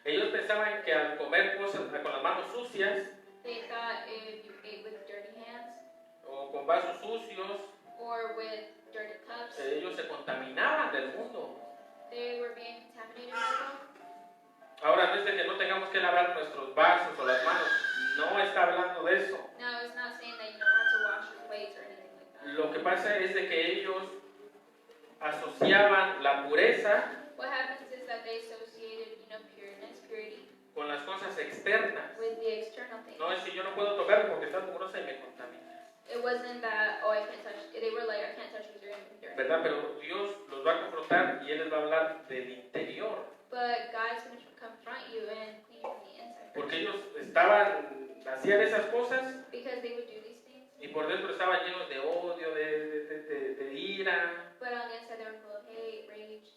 Ellos pensaban que al comer cosas con las manos sucias They thought if you ate with dirty hands o con vasos sucios, or with dirty cups, ellos se contaminaban del mundo. they were being contaminated with them. Ahora, no es de que no tengamos que lavar nuestros vasos o las manos, no está hablando de eso. No, it's not saying that you don't have to wash your plates or anything like that. Lo que pasa es de que ellos asociaban la pureza What happens is that they associated, pureness, purity, con las cosas externas. with the external things. No es que yo no puedo tocar porque está mugrosa y me contamina, It wasn't that, I can't touch. They were like, I can't touch because you're dirty. ¿verdad? Pero Dios los va a confrontar y Él les va a hablar del interior, But God's going to confront you and clean you from the inside. porque ellos hacían esas cosas Because they would do these things. y por dentro estaban llenos de odio, de ira. But on the inside they were full of hate, rage.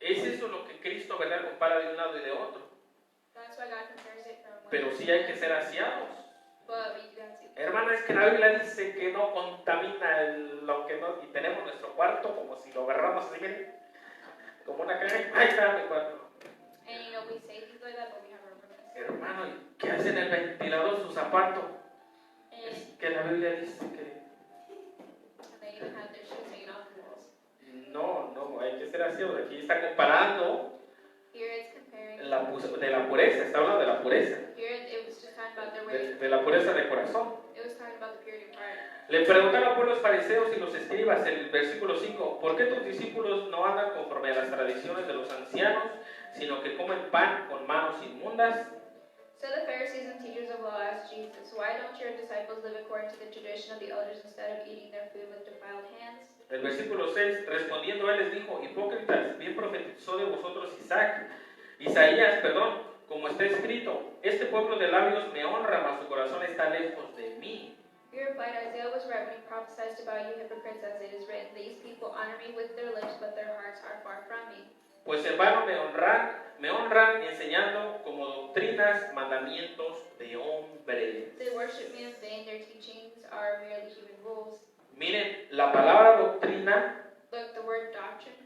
Es eso lo que Cristo, ¿verdad?, compara de un lado y de otro. That's why God compares it from one. Pero sí hay que ser aseados. But we do have to. Hermana, es que la Biblia dice que no contamina lo que no, y tenemos nuestro cuarto como si lo agarramos así, miren, como una caja. Ahí está mi cuarto. And we say things like that, but we have our rooms. Hermano, ¿y qué hace en el ventilador su zapato? And Es que la Biblia dice que they even have their shoes hanging off the walls. no, hay que ser aseados. Aquí está comparando Here it's comparing. de la pureza, está hablando de la pureza, Here it was just talking about their way. de la pureza de corazón. It was talking about the purity of heart. Le preguntaron por los fariseos y los escribas en el versículo 5, ¿por qué tus discípulos no andan conforme a las tradiciones de los ancianos, sino que comen pan con manos inmundas? So the Pharisees and teachers of law asked Jesus, why don't your disciples live according to the tradition of the elders instead of eating their food with defiled hands? El versículo 6, respondiendo él les dijo, hipócritas, bien profetizó de vosotros Isaías, como está escrito, este pueblo de labios me honra, mas su corazón está lejos de mí. He replied, Isaiah was right when he prophesied about you hypocrites, as it is written, these people honor me with their lips, but their hearts are far from me. Pues en vano me honran enseñando como doctrinas mandamientos de hombres. They worship me in vain, their teachings are merely human rules. Miren, la palabra doctrina Look, the word doctrine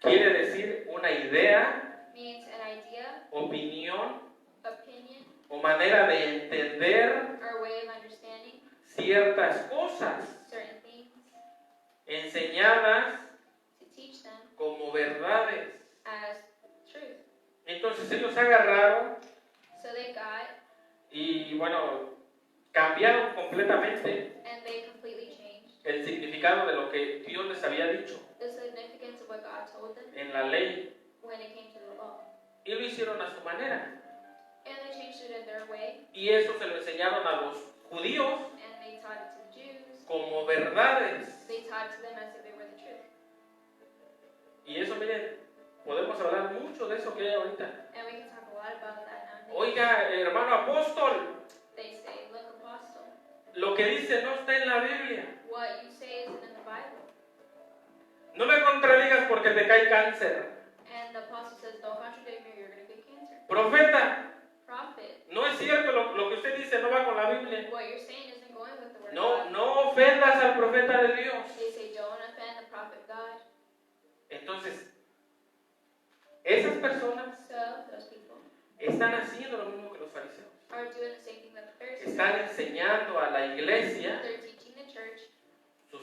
quiere decir una idea, means an idea, opinión opinion, o manera de entender or way of understanding ciertas cosas certain things, enseñadas to teach them como verdades. as truth. Entonces ellos agarraron So they got, y cambiaron completamente and they completely changed el significado de lo que Dios les había dicho the significance of what God told them en la ley when it came to the law. y lo hicieron a su manera. And they changed it in their way, Y eso se lo enseñaron a los judíos and they taught it to the Jews. como verdades. They taught it to them as if they were the truth. Y eso, miren, podemos hablar mucho de eso que hay ahorita. And we can talk a lot about that now. Oiga, hermano apóstol, They say, look, apostle, lo que dice no está en la Biblia. what you say isn't in the Bible. No me contradigas porque te cae cáncer. And the apostle says, don't contradict me or you're going to get cancer. Profeta, Prophet, no es cierto, lo que usted dice no va con la Biblia. What you're saying isn't going with the word of No, God. no ofendas al profeta de Dios. They say, don't offend the prophet of God. Entonces, esas personas So, those people están haciendo lo mismo que los fariseos. are doing the same thing that the Pharisees Están do. enseñando a la iglesia They're teaching the church sus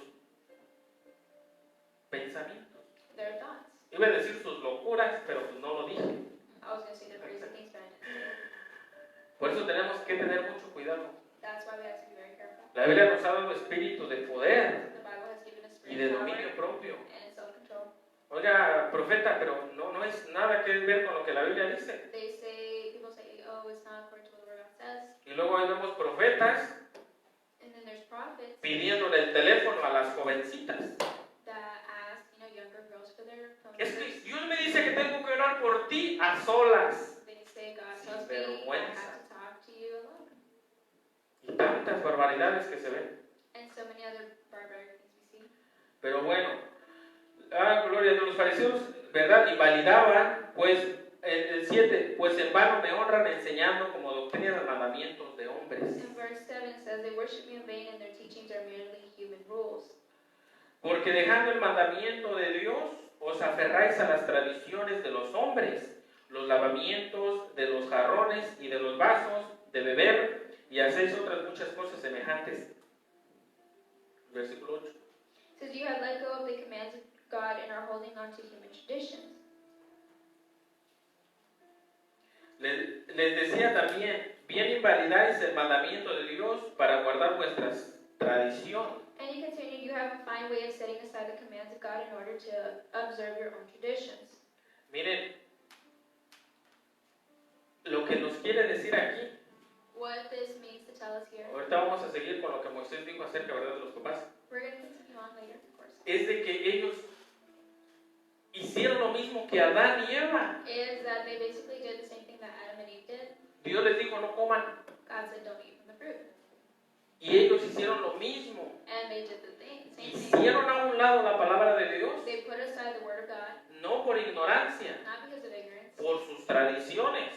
pensamientos. their thoughts. Iba a decir sus locuras, pero pues no lo dije. I was going to say the crazy things, but I didn't say it. Por eso tenemos que tener mucho cuidado. That's why we have to be very careful. La Biblia nos ha dado espíritu de poder The Bible has given us y de spirit dominio power propio. and self-control. Oiga, profeta, pero no es nada que ver con lo que la Biblia dice. They say, people say, oh, it's not according to what the word of God says. Y luego ahí vemos profetas And then there's prophets pidiéndole el teléfono a las jovencitas. that ask, younger girls for their phone Es que numbers. Dios me dice que tengo que orar por ti a solas. They say, God Sin tells me I vergüenza. have to talk to you alone. Y tantas barbaridades que se ven. And so many other barbaric things we see. Pero bueno, gloria a Dios, los fariseos, ¿verdad? Invalidaban, pues, el 7, pues en vano me honran enseñando como doctrina de mandamientos de hombres. In verse 7 it says, they worship me in vain and their teachings are merely human rules. Porque dejando el mandamiento de Dios, os aferráis a las tradiciones de los hombres, los lavamientos de los jarrones y de los vasos de beber, y hacéis otras muchas cosas semejantes. Versículo 8. It says, you have let go of the commands of God and are holding on to human traditions. Les decía también, bien invalidáis el mandamiento de Dios para guardar vuestras tradiciones. And he continued, you have a fine way of setting aside the commands of God in order to observe your own traditions. Miren, lo que nos quiere decir aquí, What this means to tell us here, ahorita vamos a seguir con lo que Moisés dijo acerca, ¿verdad?, de los papás, we're going to continue on later, of course, es de que ellos hicieron lo mismo que Adán y Eva. is that they basically did the same thing that Adam and Eve did. Dios les dijo, no coman, God said, don't eat from the fruit. y ellos hicieron lo mismo. And they did the same thing. Hicieron a un lado la palabra de Dios, They put aside the word of God, no por ignorancia, not because of ignorance, por sus tradiciones.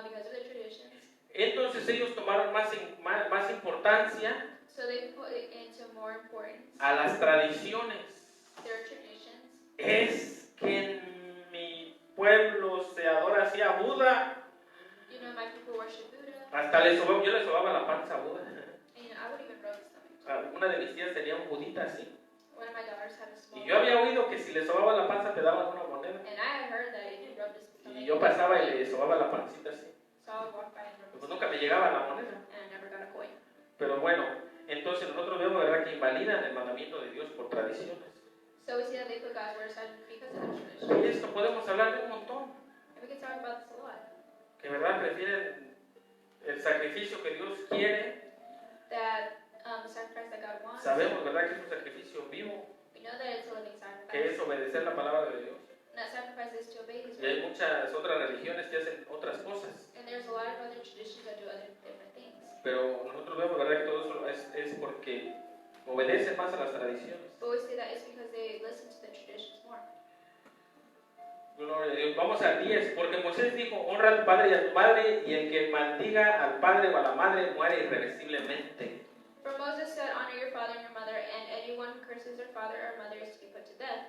because of their traditions. Entonces ellos tomaron más importancia So they put it into more importance a las tradiciones. their traditions. Es que en mi pueblo se adora así a Buda. My people worship Buddha. Hasta yo le sobaba la panza a Buda. And I would even rub his stomach. Una de mis tías tenía un budita así. One of my daughters had a small Y yo había oído que si le sobaba la panza te daban una moneda. and I had heard that if you rubbed his stomach, Y yo pasaba y le sobaba la pancita así. so I would walk by and rub his Pues nunca stomach, me llegaba la moneda. and I never got a coin. Pero bueno, entonces nosotros vemos, ¿verdad?, que invalidan el mandamiento de Dios por tradiciones. So we see that they put God's word aside because of their traditions. Y esto podemos hablar de un montón. And we can talk about this a lot. Que, ¿verdad?, prefieren el sacrificio que Dios quiere. That the sacrifice that God wants, Sabemos, ¿verdad?, que es un sacrificio vivo, we know that it's a living que sacrifice. es obedecer la palabra de Dios. And that sacrifice is to obey His Y hay word. muchas otras religiones que hacen otras cosas. And there's a lot of other traditions that do other different things. Pero nosotros vemos, ¿verdad?, que todo eso es porque obedecen más a las tradiciones. But we see that it's because they listen to the traditions more. Gloria a Dios. Vamos al 10. Porque Moisés dijo, honra a tu padre y a tu madre, y el que maldiga al padre o a la madre muere irreversiblemente. For Moses said, honor your father and your mother, and anyone who curses their father or mother is to be put to death.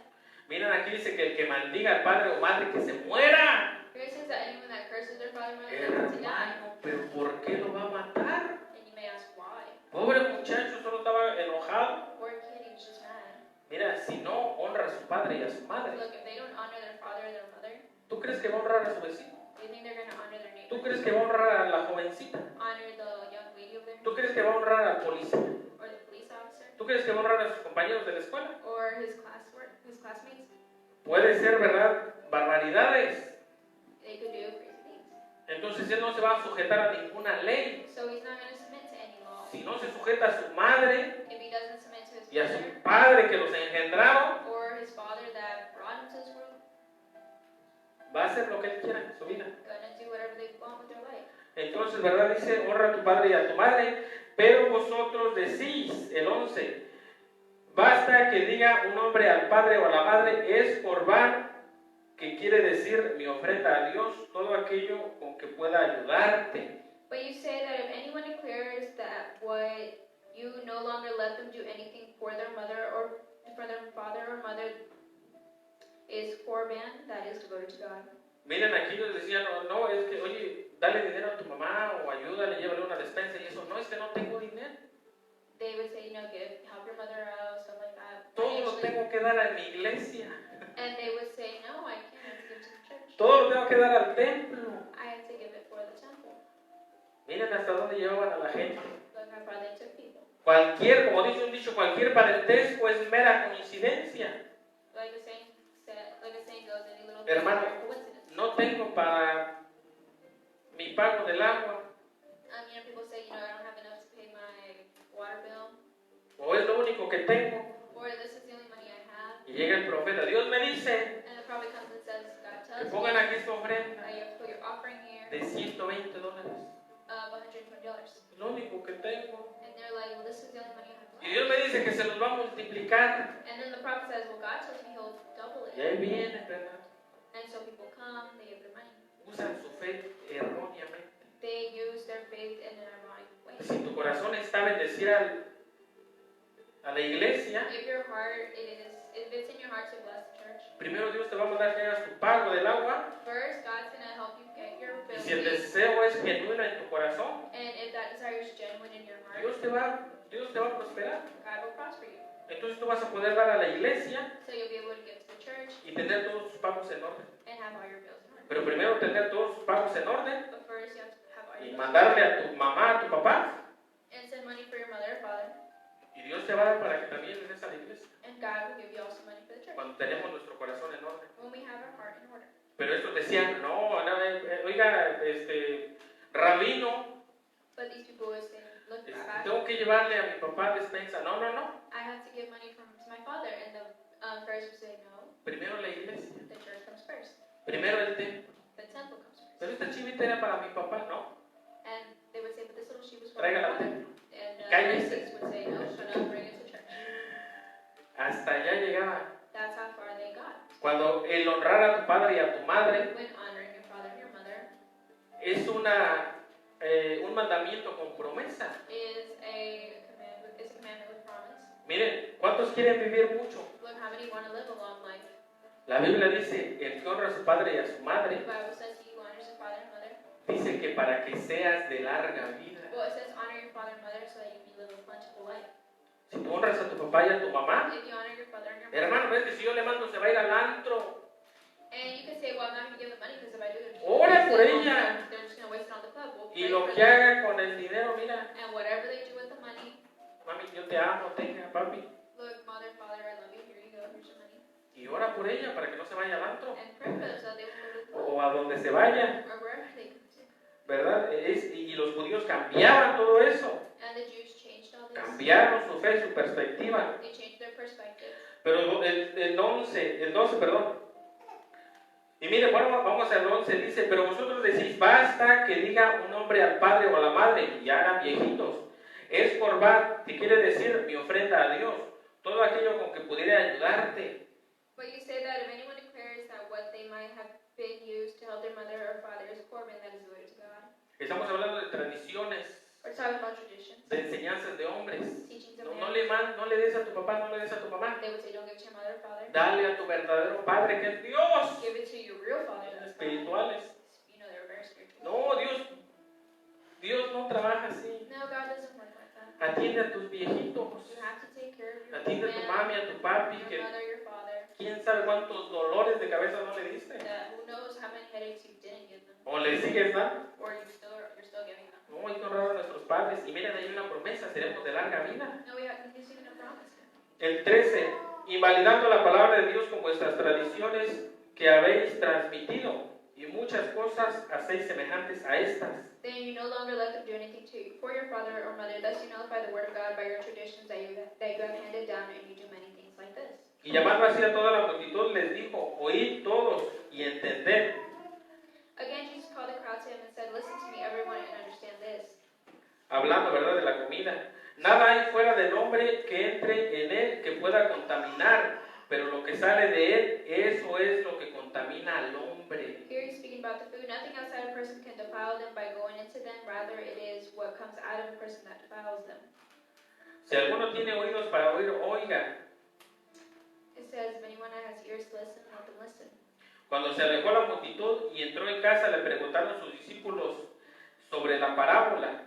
Miren, aquí dice que el que maldiga al padre o madre que se muera. Here it says that anyone that curses their father or mother is to die. Hermano, pero ¿por qué lo va a matar? And you may ask why. Pobre muchacho, solo estaba enojado. Poor kid, he was just mad. Mira, si no honra a su padre y a su madre, Look, if they don't honor their father or their mother, ¿tú crees que va a honrar a su vecino? do you think they're going to honor their ¿Tú neighbor? crees que va a honrar a la jovencita? Honor the young lady of their ¿Tú neighbor? crees que va a honrar al policía? Or the police officer? ¿Tú crees que va a honrar a sus compañeros de la escuela? Or his classmates? Puede ser, ¿verdad?, barbaridades. They could do crazy things. Entonces él no se va a sujetar a ninguna ley. So he's not going to submit to any law. Si no se sujeta a su madre If he doesn't submit to his y a mother, su padre que los engendraron, or his father that brought him to this world, va a hacer lo que él quiera en su vida. gonna do whatever they want with their life. Entonces, ¿verdad?, dice, honra a tu padre y a tu madre, pero vosotros decís, el 11, basta que diga un hombre al padre o a la madre, es corbán, que quiere decir mi ofrenda a Dios, todo aquello con que pueda ayudarte. But you say that if anyone declares that what you no longer let them do anything for their mother or for their father or mother is korban, that is devoted to God. Miren, aquí nos decían, no, es que, oye, dale dinero a tu mamá o ayúdale, llévale una despensa y eso. No, es que no tengo dinero. They would say, help your mother out, stuff like that. Todo lo tengo que dar a mi iglesia. And they would say, no, I can't. I have to give it to the church. Todo lo tengo que dar al templo. I have to give it for the temple. Miren hasta dónde llevaban a la gente. Look how far they took people. Cualquier, como dice un dicho, cualquier parentesco es mera coincidencia. Like the saying goes, any little Hermano, coincidence. no tengo para mi pago del agua. People say, I don't have enough to pay my water bill. O es lo único que tengo. Or this is the only money I have. Y llega el profeta, Dios me dice And the prophet comes and says, God que tells pongan me aquí esta ofrenda that you have to put your offering here de $120. of $120. Es lo único que tengo. And they're like, well, this is the only money I have Y left. Dios me dice que se los va a multiplicar. And then the prophet says, well, God tells me he'll double Y it. ahí viene, ¿verdad? And so people come, they give their money. Usan su fe erróneamente. They use their faith in an ironic way. Si tu corazón está bendecir a la iglesia, If it's in your heart to bless the church, primero Dios te va a mandar que hagas tu pago del agua. first God's going to help you get your Y bill si el paid. deseo es genuino en tu corazón, And if that desire is genuine in your heart, Dios te va a prosperar. God will prosper you. Entonces tú vas a poder dar a la iglesia So you'll be able to give to the church y tener todos tus pagos en orden. and have all your bills in order. Pero primero tener todos tus pagos en orden But first you have to have all y your bills mandarle a tu mamá, a tu papá. and send money for your mother or father. Y Dios te va a dar para que también le des a la iglesia. And God will give you also money for the church Cuando tenemos nuestro corazón en orden. when we have our heart in order. Pero estos decían, no, oiga, rabino, But these people would say, look, Rabbi, tengo que llevarle a mi papá despensa. No, no, no. I have to give money to my father. And the Pharisees would say, no, Primero la iglesia. the church comes first. Primero el templo. The temple comes first. Pero esta chivita era para mi papá, no. And they would say, but this little sheep was for my Tráigala al father. templo. And the Cállese. Pharisees would say, no, shut up, bring it to church. Hasta allá llegaba. That's how far they got. Cuando el honrar a tu padre y a tu madre When honoring your father and your mother es un mandamiento con promesa. is a commandment with promise. Miren, ¿cuántos quieren vivir mucho? Look, how many want to live a long life? La Biblia dice, el que honra a su padre y a su The madre, Bible says he who honors his father and mother. dice que para que seas de larga vida. Well, it says honor your father and mother so that you can live a plentiful life. Si tú honras a tu papá y a tu mamá, If you honor your father and your mother, hermano, ves que si yo le mando se va a ir al antro. and you can say, well, I'm not going to give them money because if I do, Ora por ella. they're just going to waste it on the club. We'll Y pray lo for que them. haga con el dinero, mira, And whatever they do with the money, mami, yo te amo, tenga, papi. look, mother, father, I love you. Here you go. Here's your money. Y ora por ella para que no se vaya al antro. And pray for them so that they won't go to the club O a donde se vaya, or wherever they go to. ¿verdad? Y los judíos cambiaban todo eso. And the Jews changed all this. Cambiaron su fe, su perspectiva. They changed their perspective. Pero el 12, perdón. Y mire, bueno, vamos al 11, dice, pero vosotros decís, basta que diga un hombre al padre o a la madre, y ya eran viejitos. Es corbat, que quiere decir mi ofrenda a Dios, todo aquello con que pudiera ayudarte. But you say that if anyone declares that what they might have been used to help their mother or father is korban, that is devoted to God. Estamos hablando de tradiciones, We're talking about traditions, de enseñanzas de hombres. teachings of No men. le des a tu papá, no le des a tu mamá. They would say, don't give it to your mother or father. Dale a tu verdadero padre, que es Dios. Give it to your real father. That's God. Espirituales. You know, they're very spiritual. No, Dios no trabaja así. No, God doesn't work like that. Atiende a tus viejitos. You have to take care of your Atiende a tu man, mami, a tu papi, your que mother, your father. quién sabe cuántos dolores de cabeza no le diste. Who knows how many headaches you didn't give them, O le sigues dando. or you're still giving them. No, hay que honrar a nuestros padres. Y miren, hay una promesa, seremos de larga vida. No, he's even a promise. El 13, invalidando la palabra de Dios con vuestras tradiciones que habéis transmitido. Y muchas cosas hacéis semejantes a estas. Then you no longer let them do anything to you for your father or mother. Thus you nullify the word of God by your traditions that you have handed down, and you do many things like this. Y llamando así a toda la multitud, les dijo, oíd todos y entended. Again, Jesus called the crowd to him and said, listen to me, everyone, and understand this. Hablando, ¿verdad?, de la comida. Nada hay fuera del hombre que entre en él que pueda contaminar, pero lo que sale de él, eso es lo que contamina al hombre. Here he's speaking about the food. Nothing outside a person can defile them by going into them. Rather, comes out of a person that defiles them. Si alguno tiene oídos para oír, oiga. It says, if anyone has ears to listen, let them listen. Cuando se alejó la multitud y entró en casa, le preguntaron sus discípulos sobre la parábola.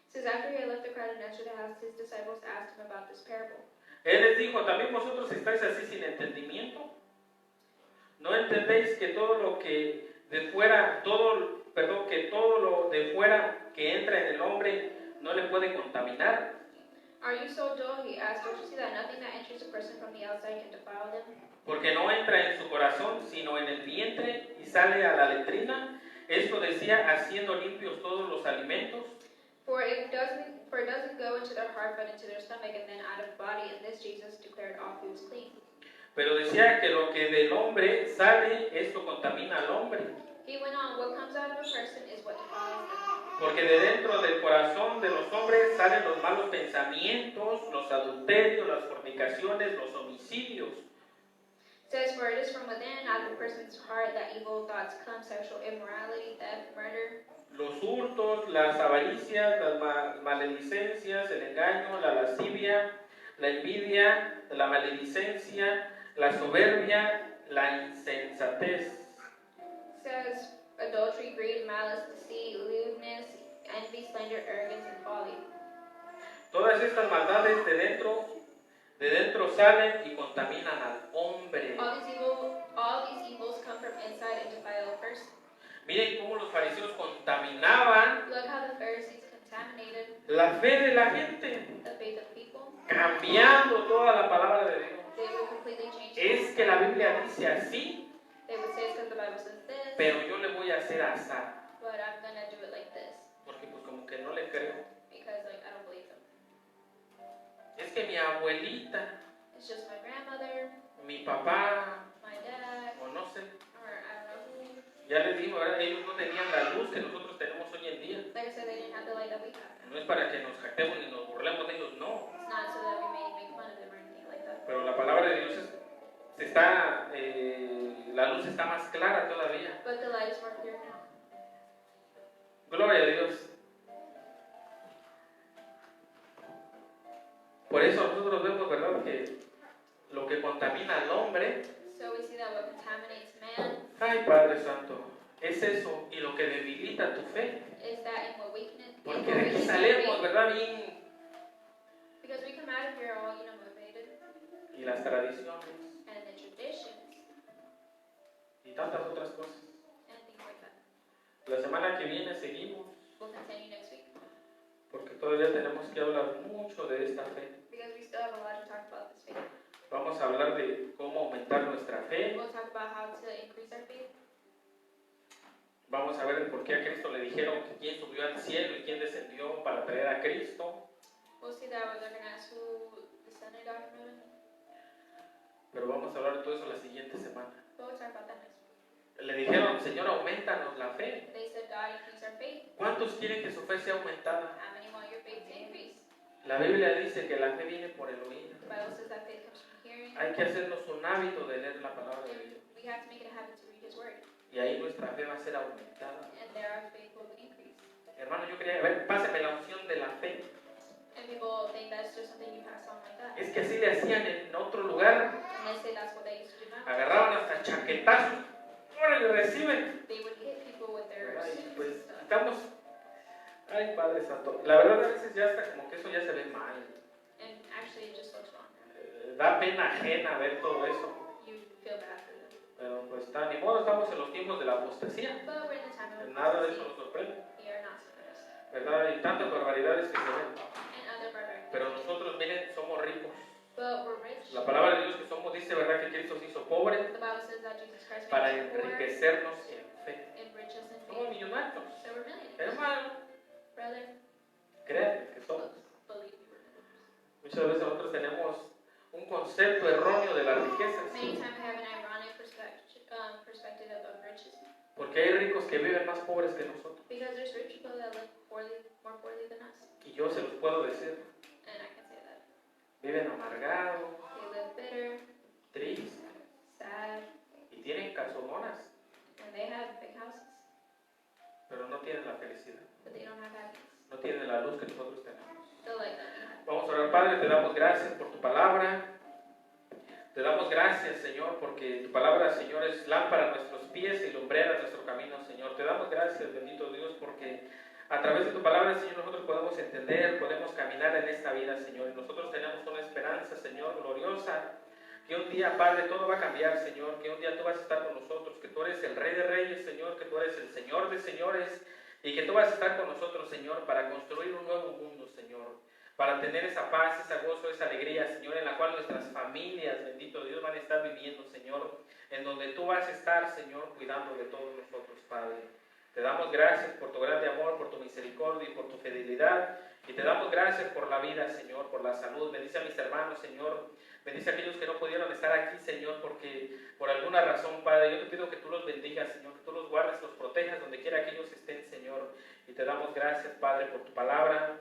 It says, after he had left the crowd and entered the house, his disciples asked him about this parable. Él les dijo, ¿también vosotros estáis así sin entendimiento? ¿No entendéis que todo lo que de fuera, que todo lo de fuera que entra en el hombre no le puede contaminar? Are you so dull? He asked. Don't you see that nothing that enters a person from the outside can defile them? Porque no entra en su corazón, sino en el vientre y sale a la letrina. Esto decía, haciendo limpios todos los alimentos. For it doesn't go into their heart, but into their stomach, and then out of the body. And this Jesus declared all foods clean. Pero decía que lo que del hombre sale, esto contamina al hombre. He went on, what comes out of a person is what defiles them. Porque de dentro del corazón de los hombres salen los malos pensamientos, los adulterios, las fornicaciones, los homicidios. It says, for it is from within, out of a person's heart, that evil thoughts come, sexual immorality, theft, murder, Los hurtos, las avaricias, las maledicencias, el engaño, la lascivia, la envidia, la maledicencia, la soberbia, la insensatez. It says, adultery, greed, malice, deceit, lewdness, envy, slander, arrogance, and folly. Todas estas maldades de dentro salen y contaminan al hombre. All these evils come from inside and defile a person. Miren cómo los fariseos contaminaban Look how the Pharisees contaminated la fe de la gente, the faith of people. cambiando toda la palabra de Dios. They would completely change Es que la Biblia dice así, They would say it's because the Bible says this, pero yo le voy a hacer asá. but I'm gonna do it like this Porque pues como que no le creo. because like I don't believe them. Es que mi abuelita, It's just my grandmother, mi papá, my dad, o no sé, or I don't know who. ya les digo, ¿verdad? Ellos no tenían la luz que nosotros tenemos hoy en día. Like I said, they didn't have the light that we have. No es para que nos jactemos ni nos burlemos de ellos, no. It's not so that we may make fun of them or anything like that. Pero la palabra de Dios la luz está más clara todavía. But the light is more clear now. Gloria a Dios. Por eso nosotros vemos, ¿verdad?, que lo que contamina al hombre, So we see that what contaminates man ay Padre Santo, es eso, y lo que debilita tu fe. is that in what weakness. Porque de aquí salemos, ¿verdad?, bien, Because we come out of here all, motivated, y las tradiciones, and the traditions y tantas otras cosas. and things like that. La semana que viene seguimos, We'll continue next week porque todavía tenemos que hablar mucho de esta fe. because we still have a lot to talk about this faith. Vamos a hablar de cómo aumentar nuestra fe. We'll talk about how to increase our faith. Vamos a ver por qué a Cristo le dijeron que quién subió al cielo y quién descendió para traer a Cristo. We'll see that they're going to ask who descended out from heaven. Pero vamos a hablar de todo eso la siguiente semana. But we'll talk about that next week. Le dijeron, Señor, aumentanos la fe. They said, God, increase our faith. ¿Cuántos quieren que su fe sea aumentada? How many want your faith to increase? La Biblia dice que la fe viene por el oír. The Bible says that faith comes from hearing. Hay que hacernos un hábito de leer la palabra de Dios. We have to make it a habit to read His Word. Y ahí nuestra fe va a ser aumentada. And there our faith will increase. Hermano, yo quería ver, pásame la unción de la fe. And people think that's just something you pass on like that. Es que así le hacían en otro lugar. And they say that's what they used to do now. Agarraban hasta chaquetazos. ¡Órale, reciben! They would hit people with their Ay, suits pues and stuff. estamos. Ay, Padre Santo. La verdad, a veces ya está como que eso ya se ve mal. And actually, it just looks wrong. Da pena ajena ver todo eso. You feel bad for them. Pero pues está, ni modo, estamos en los tiempos de la apostasía. But we're in the time of Nada de eso apostasy. nos sorprende. We are not surprised. ¿Verdad? Hay tantas barbaridades que se ven. And other barbaric. Pero nosotros, miren, somos ricos. But we're rich. La palabra de Dios que somos dice, ¿verdad?, que Cristo se hizo pobre The Bible says that Jesus Christ para made us poor, enriquecernos en fe. enrich us in Somos faith. millonarios. So we're millionaires. Hermano, Brother, créanme que somos. believe we were millionaires. Muchas veces nosotros tenemos un concepto erróneo de las riquezas. Many times we have an ironic perspective of riches. Porque hay ricos que viven más pobres que nosotros. Because there's rich people that live poorly, more poorly than us. Y yo se los puedo decir. And I can say that. Viven amargados, They live bitter, tristes, sad, y tienen casononas, and they have big houses, pero no tienen la felicidad. but they don't have happiness. No tienen la luz que nosotros tenemos. the light that we have. Vamos a orar, Padre, te damos gracias por tu palabra. Te damos gracias, Señor, porque tu palabra, Señor, es lámpara a nuestros pies y lumbrera a nuestro camino, Señor. Te damos gracias, bendito Dios, porque a través de tu palabra, Señor, nosotros podemos entender, podemos caminar en esta vida, Señor. Y nosotros tenemos una esperanza, Señor, gloriosa, que un día, Padre, todo va a cambiar, Señor, que un día tú vas a estar con nosotros, que tú eres el Rey de Reyes, Señor, que tú eres el Señor de Señores, y que tú vas a estar con nosotros, Señor, para construir un nuevo mundo, Señor, para tener esa paz, ese gozo, esa alegría, Señor, en la cual nuestras familias, bendito Dios, van a estar viviendo, Señor, en donde tú vas a estar, Señor, cuidando de todos nosotros, Padre. Te damos gracias por tu grande amor, por tu misericordia y por tu fidelidad, y te damos gracias por la vida, Señor, por la salud. Bendice a mis hermanos, Señor. Bendice a aquellos que no pudieron estar aquí, Señor, porque por alguna razón, Padre, yo te pido que tú los bendigas, Señor, que tú los guardes, los protejas donde quiera que ellos estén, Señor. Y te damos gracias, Padre, por tu palabra.